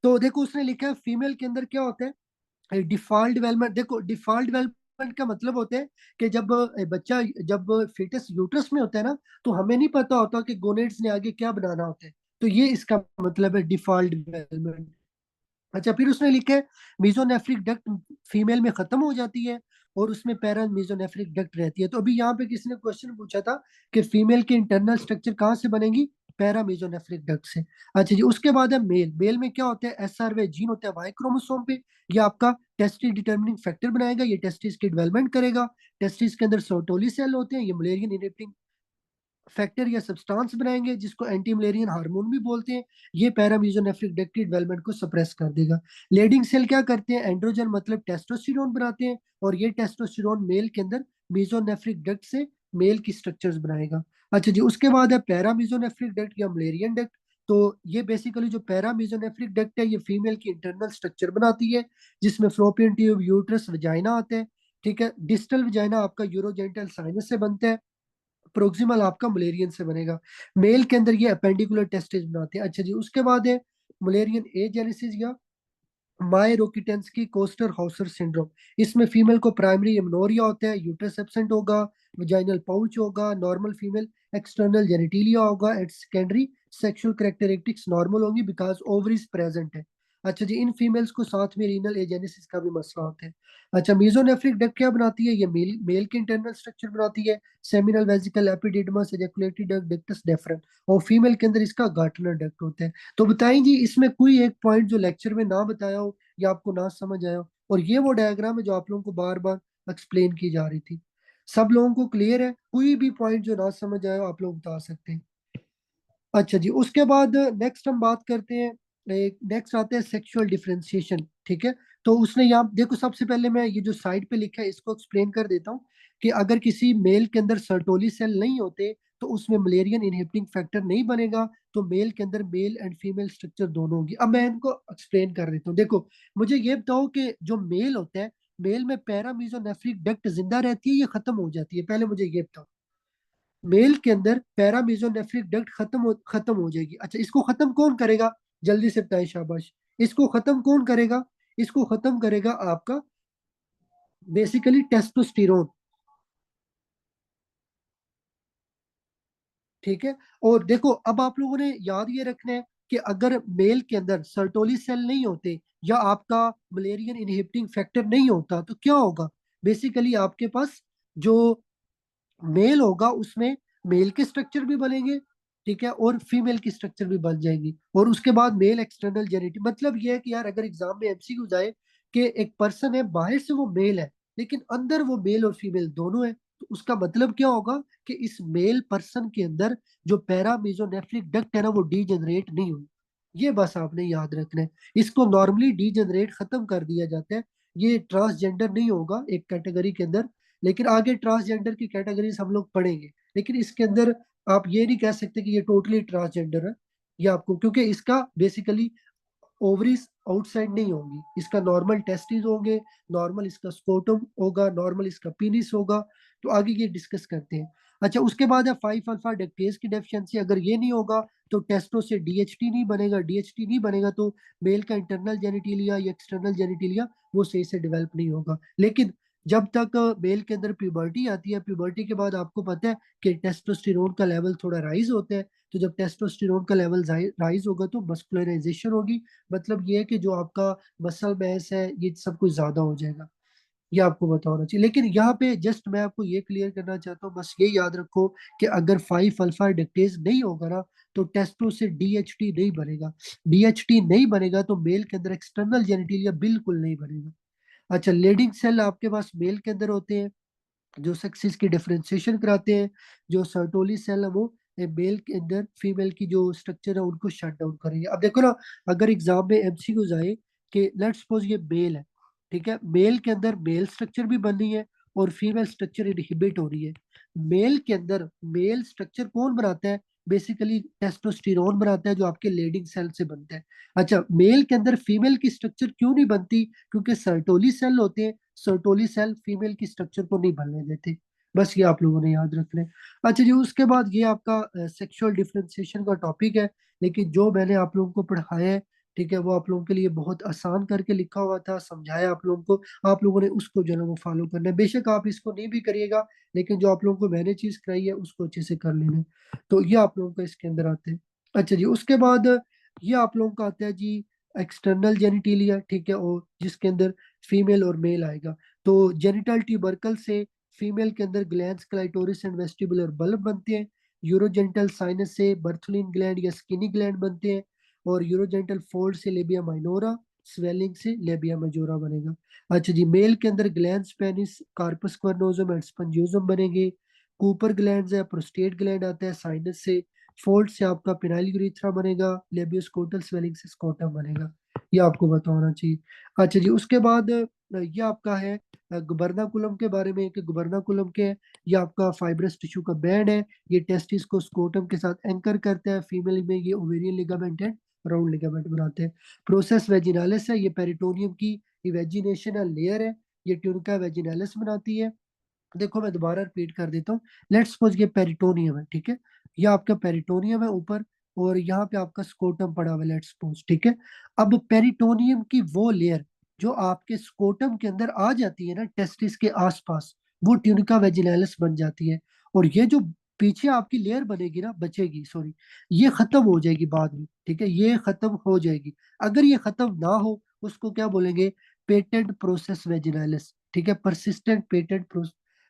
तो देखो उसने लिखा है फीमेल के अंदर क्या होता है? Default development. देखो डिफॉल्ट डेवलपमेंट का मतलब होता है कि जब बच्चा, जब फीटस यूट्रस में होता है ना, तो हमें नहीं पता होता कि गोनेड्स ने आगे क्या बनाना होता है। तो ये इसका मतलब है डिफॉल्ट डेवलपमेंट। अच्छा, फिर उसने लिखा है मीजोनेफ्रिक डक्ट फीमेल में खत्म हो जाती है और उसमें पैरा मीजोनेफ्रिक डक्ट रहती है। तो अभी यहाँ पे किसी ने क्वेश्चन पूछा था कि फीमेल के इंटरनल स्ट्रक्चर कहाँ से बनेगी? पैरा मीजोनेफ्रिक डक्ट से। अच्छा जी, उसके बाद है मेल। मेल में क्या होता है? SR वे जीन होता है वाई क्रोमोसोम पे, ये आपका टेस्टिस डिटर्मिनिंग फैक्टर बनाएगा, ये टेस्टिस की डेवलपमेंट करेगा। टेस्टिस के अंदर सर्टोली सेल होते हैं, ये मलेरियन इनिबिटिंग फैक्टर या सब्सटेंस बनाएंगे जिसको एंटी मलेरियन हार्मोन भी बोलते हैं। ये पैरामीजोनेफ्रिक डक्ट की डेवलपमेंट को सप्रेस कर देगा। लेडिंग सेल क्या करते हैं? एंड्रोजन मतलब टेस्टोस्टेरोन बनाते हैं, और ये टेस्टोस्टेरोन मेल के अंदर मीजोनेफ्रिक डक्ट से मेल की स्ट्रक्चर्स बनाएगा। अच्छा जी, उसके बाद है पैरामीजोनेफ्रिक डक्ट या मलेरियन डक्ट। तो ये बेसिकली जो पैरामीजोनेफ्रिक डक्ट है ये फीमेल की इंटरनल स्ट्रक्चर बनाती है, जिसमें फ्लोपियन ट्यूब, यूट्रस, वजाइना आते हैं, ठीक है। डिस्टल वजाइना आपका यूरोजेनिटल साइनस से बनता है, प्रोक्सिमल आपका मलेरियन से बनेगा। मेल के अंदर ये अपेंडिकुलर टेस्टिस बनाते हैं। अच्छा जी, उसके बाद है मलेरियन ए जेनेसिस या मायरोकिटेंस्की कोस्टर हाउसर सिंड्रोम। इसमें फीमेल को प्राइमरी एमनोरिया होता है, यूट्रस एब्सेंट होगा, वजाइनल पाउच होगा, नॉर्मल फीमेल एक्सटर्नल जेनिटिलिया होगा and secondary sexual characteristics normal होंगी बिकॉज ओवरीज प्रेजेंट है। अच्छा जी, इन फीमेल्स को साथ में रीनल एजेनेसिस का भी मसला होता है। अच्छा, मीजोनेफ्रिक डक्ट क्या बनाती है? ये मेल मेल के इंटरनल स्ट्रक्चर बनाती है, seminal vesicle epididymis ejaculatory duct ductus deferens. और फीमेल के अंदर इसका गार्टनर डक्ट होता है। तो बताएं जी, इसमें कोई एक पॉइंट जो लेक्चर में ना बताया हो या आपको ना समझ आया हो। और ये वो डायग्राम है जो आप लोगों को बार बार एक्सप्लेन की जा रही थी। सब लोगों को क्लियर है? कोई भी पॉइंट जो ना समझ आया हो आप लोग बता सकते हैं। अच्छा जी, उसके बाद नेक्स्ट हम बात करते हैं, नेक्स्ट आते हैं सेक्सुअल डिफरेंशिएशन। ठीक है, तो उसने यहाँ देखो, सबसे पहले मैं ये जो साइड पे लिखा है इसको एक्सप्लेन कर देता हूँ कि अगर किसी मेल के अंदर सर्टोली सेल नहीं होते तो उसमें मलेरियन इनहिबिटिंग फैक्टर नहीं बनेगा। तो मेल के अंदर मेल एंड फीमेल स्ट्रक्चर दोनों होंगी। अब मैं इनको एक्सप्लेन कर देता हूँ। देखो, मुझे ये बताओ कि जो मेल होता है, मेल में पैरामीजोनेफ्रिक डक्ट जिंदा रहती है या खत्म हो जाती है? पहले मुझे ये बताओ। मेल के अंदर पैरामीजोनेफ्रिक डक्ट खत्म हो जाएगी। अच्छा, इसको खत्म कौन करेगा? जल्दी से बताएं, शाबाश। इसको खत्म कौन करेगा? इसको खत्म करेगा आपका बेसिकली टेस्टोस्टेरोन। ठीक है, और देखो अब आप लोगों ने याद ये रखना है कि अगर मेल के अंदर सर्टोली सेल नहीं होते या आपका मलेरियन इनहिबिटिंग फैक्टर नहीं होता तो क्या होगा? बेसिकली आपके पास जो मेल होगा उसमें मेल के स्ट्रक्चर भी बनेंगे, ठीक है, और फीमेल की स्ट्रक्चर भी बन जाएगी। और उसके बाद मेल एक्सटर्नल जेनिटिक, मतलब ये है कि यार अगर एग्जाम में एमसीक्यू जाए कि एक पर्सन है, बाहर से वो मेल है लेकिन अंदर वो मेल और फीमेल दोनों है, तो उसका मतलब क्या होगा कि इस मेल पर्सन के अंदर जो पैरामीजोनेफ्रिक डक्ट है ना वो डीजेनरेट नहीं हुई। ये बस आपने याद रखना है। इसको नॉर्मली डीजेनरेट खत्म कर दिया जाता है। ये ट्रांसजेंडर नहीं होगा एक कैटेगरी के अंदर, लेकिन आगे ट्रांसजेंडर की कैटेगरीज हम लोग पढ़ेंगे। लेकिन इसके अंदर आप ये नहीं कह सकते कि ये टोटली ट्रांसजेंडर है। ये आपको, क्योंकि इसका बेसिकली ओवरीज आउटसाइड नहीं होंगी, इसका नॉर्मल टेस्टिस होंगे, नॉर्मल इसका स्कोटम होगा, नॉर्मल इसका पीनिस होगा। तो आगे ये डिस्कस करते हैं। अच्छा, उसके बाद है 5 अल्फा डेक्टेज की डेफिशिएंसी। अगर ये नहीं होगा तो टेस्टो से डीएचटी नहीं बनेगा, डीएचटी नहीं बनेगा तो मेल का इंटरनल जेनिटिलिया या एक्सटर्नल जेनिटिलिया वो सही से डेवलप नहीं होगा। लेकिन जब तक मेल के अंदर प्यूबर्टी आती है, प्यूबर्टी के बाद आपको पता है कि टेस्टोस्टेरोन का लेवल थोड़ा राइज होता है। तो जब टेस्टोस्टेरोन का लेवल राइज होगा तो मस्कुलराइजेशन होगी। मतलब ये है कि जो आपका मसल मैस है ये सब कुछ ज्यादा हो जाएगा। ये आपको पता होना चाहिए। लेकिन यहाँ पे जस्ट मैं आपको ये क्लियर करना चाहता हूँ, बस ये याद रखो कि अगर 5 अल्फा डिक्टेज नहीं होगा ना तो टेस्टो से डीएचटी नहीं बनेगा। डीएचटी नहीं बनेगा तो मेल के अंदर एक्सटर्नल जेनिटिलिया बिल्कुल नहीं बनेगा। अच्छा, लीडिंग सेल आपके पास मेल के अंदर होते हैं जो सेक्सेस की डिफरेंशिएशन कराते हैं। जो सर्टोली सेल है वो मेल के अंदर फीमेल की जो स्ट्रक्चर है उनको शट डाउन करेंगे। अब देखो ना, अगर एग्जाम में एमसीक्यूज आए कि लेट्स सपोज ये मेल है, ठीक है, मेल के अंदर मेल स्ट्रक्चर भी बन रही है और फीमेल स्ट्रक्चर इनहिबिट हो रही है। मेल के अंदर मेल स्ट्रक्चर कौन बनाता है? बेसिकली टेस्टोस्टेरोन बनाता है जो आपके लीडिंग सेल से बनता है। अच्छा, मेल के अंदर फीमेल की स्ट्रक्चर क्यों नहीं बनती? क्योंकि सर्टोली सेल होते हैं, सर्टोली सेल फीमेल की स्ट्रक्चर को नहीं बनने देते। बस ये आप लोगों ने याद रखना है। अच्छा जी, उसके बाद ये आपका सेक्सुअल डिफरेंशिएशन का टॉपिक है। लेकिन जो मैंने आप लोगों को पढ़ाया है, ठीक है, वो आप लोगों के लिए बहुत आसान करके लिखा हुआ था, समझाया आप लोगों को। आप लोगों ने उसको जो है ना वो फॉलो करना है। बेशक आप इसको नहीं भी करिएगा, लेकिन जो आप लोगों को मैंने चीज कराई है उसको अच्छे से कर लेना है। तो ये आप लोगों का इसके अंदर आते हैं। अच्छा जी, उसके बाद ये आप लोगों का आता है जी एक्सटर्नल जेनिटिलिया, ठीक है, और जिसके अंदर फीमेल और मेल आएगा। तो जेनिटल ट्यूबरकल से फीमेल के अंदर glands clitoris and vestibular bulb बनते हैं। यूरोजेंटल साइनस से बर्थुलिन ग्लैंड या स्किनी ग्लैंड बनते हैं। और यूरोजेंटल फोल्ड से लेबिया माइनोरा, स्वेलिंग से लेबिया मेजोरा बनेगा। अच्छा जी, मेल के अंदर glands penis corpus cavernosum and spongiosum बनेंगे। कूपर ग्लैंड है, प्रोस्टेट ग्लैंड आता है साइनस से। फोल्ड से आपका पिनाइल यूरिथ्रा बनेगा, लेबियोस्कोटल स्वेलिंग से स्कोटम बनेगा। ये आपको पता होना चाहिए। अच्छा जी, उसके बाद ये आपका है गुबर्नाकुलम के बारे में कि गुबर्नाकुलम के ये आपका फाइब्रस टिश्यू का बैंड है। ये टेस्टिस को स्कोटम के साथ एंकर करता है। फीमेल में ये ओवेरियन लिगामेंट है, राउंड लिगामेंट बनाते हैं। प्रोसेस वेजिनालिस है, ये पेरिटोनियम की इवेजिनेशन लेयर है। ये ट्यूनिका वेजिनालिस बनाती है। देखो मैं दोबारा रिपीट कर देता हूँ। लेट्स सपोज ये पेरिटोनियम है, ठीक है, ये आपका पेरिटोनियम है ऊपर। और यहाँ पे आपका स्कोटम पड़ा हुआ है, लेट्स सपोज, ठीक है। अब पेरिटोनियम की वो लेयर जो आपके स्कोटम के अंदर आ जाती है ना, टेस्टिस के आसपास, वो ट्यूनिका वेजिनैलिस बन जाती है। और ये जो पीछे आपकी लेयर बनेगी ना, बचेगी, सॉरी, ये खत्म हो जाएगी बाद में, ठीक है, ये खत्म हो जाएगी। अगर ये खत्म ना हो, उसको क्या बोलेंगे? पेटेंट प्रोसेस वेजिनैलिस, ठीक है, परसिस्टेंट पेटेंट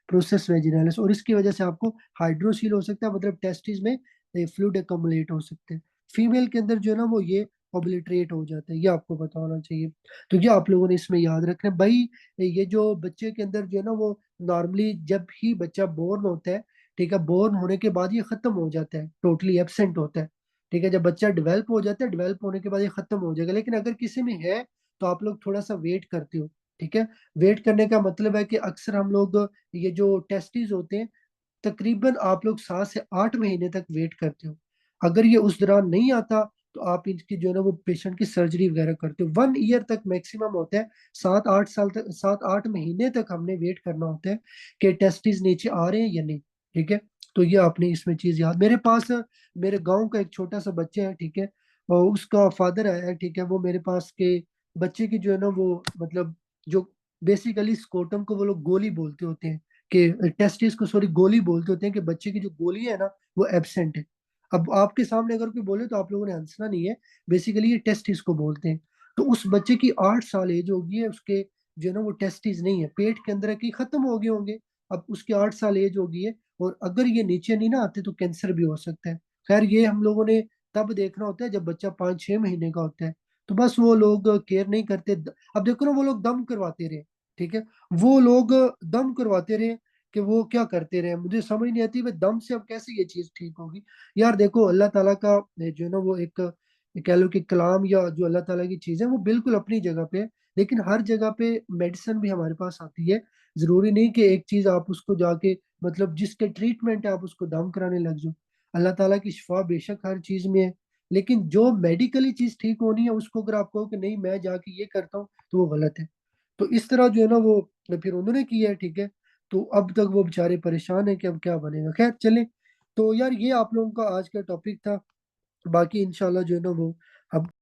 प्रोसेस वेजिनैलिस। और इसकी वजह से आपको हाइड्रोसील हो सकता है, मतलब टेस्टिस में फ्लूइड एकमुलेट हो सकते हैं। फीमेल के अंदर जो है ना वो ये ओबलिटरेट हो जाता है, ये आपको पता होना चाहिए। तो ये आप लोगों ने इसमें याद रखना है भाई। ये जो बच्चे के अंदर जो है ना वो नॉर्मली जब ही बच्चा बोर्न होता है, ठीक है, बोर्न होने के बाद ये खत्म हो जाता है, टोटली एब्सेंट होता है, ठीक है। जब बच्चा डेवलप हो जाता है, डेवलप होने के बाद ये खत्म हो जाएगा। लेकिन अगर किसी में है तो आप लोग थोड़ा सा वेट करते हो, ठीक है। वेट करने का मतलब है कि अक्सर हम लोग ये जो टेस्टिस होते हैं, तकरीबन आप लोग 7 से 8 महीने तक वेट करते हो। अगर ये उस दौरान नहीं आता तो आप इनकी जो है ना वो पेशेंट की सर्जरी वगैरह करते हो। 1 ईयर तक मैक्सिमम होता है, 7-8 साल तक, 7-8 महीने तक हमने वेट करना होता है कि टेस्टिस नीचे आ रहे हैं या नहीं, ठीक है। तो ये आपने इसमें चीज याद। मेरे पास मेरे गांव का एक छोटा सा बच्चा है, ठीक है, और उसका फादर आया है, ठीक है, वो मेरे पास के बच्चे की जो है ना वो मतलब जो बेसिकली स्कोटम को वो लोग गोली बोलते होते हैं, कि टेस्टिस को सॉरी गोली बोलते होते हैं, कि बच्चे की जो गोली है ना वो एब्सेंट है। अब आपके सामने अगर कोई बोले तो आप लोगों ने हंसना नहीं है, बेसिकली ये टेस्टिस को बोलते हैं। तो उस बच्चे की 8 साल एज होगी है, उसके जो है ना वो टेस्टिस नहीं है, पेट के अंदर है कि खत्म हो गए होंगे। अब उसकी 8 साल एज होगी है, और अगर ये नीचे नहीं ना आते तो कैंसर भी हो सकता है। खैर ये हम लोगों ने तब देखना होता है जब बच्चा 5-6 महीने का होता है। तो बस वो लोग केयर नहीं करते। अब देखो ना, वो लोग दम करवाते रहे, ठीक है, वो लोग दम करवाते रहे, कि वो क्या करते रहे, मुझे समझ नहीं आती वे दम से अब कैसे ये चीज ठीक होगी। यार देखो, अल्लाह ताला का जो है ना वो एक कह लो कि कलाम, या जो अल्लाह ताला की चीज है वो बिल्कुल अपनी जगह पे है। लेकिन हर जगह पे मेडिसिन भी हमारे पास आती है। जरूरी नहीं कि एक चीज आप उसको जाके, मतलब जिसके ट्रीटमेंट है आप उसको दम कराने लग जाओ। अल्लाह ताला की शिफा बेशक हर चीज में है, लेकिन जो मेडिकली चीज ठीक होनी है उसको अगर आप कहो कि नहीं मैं जाके ये करता हूँ, तो वो गलत है। तो इस तरह जो है ना वो फिर उन्होंने किया है, ठीक है। तो अब तक वो बेचारे परेशान है कि अब क्या बनेगा। खैर चले। तो यार ये आप लोगों का आज का टॉपिक था। बाकी इंशाल्लाह जो है ना वो अब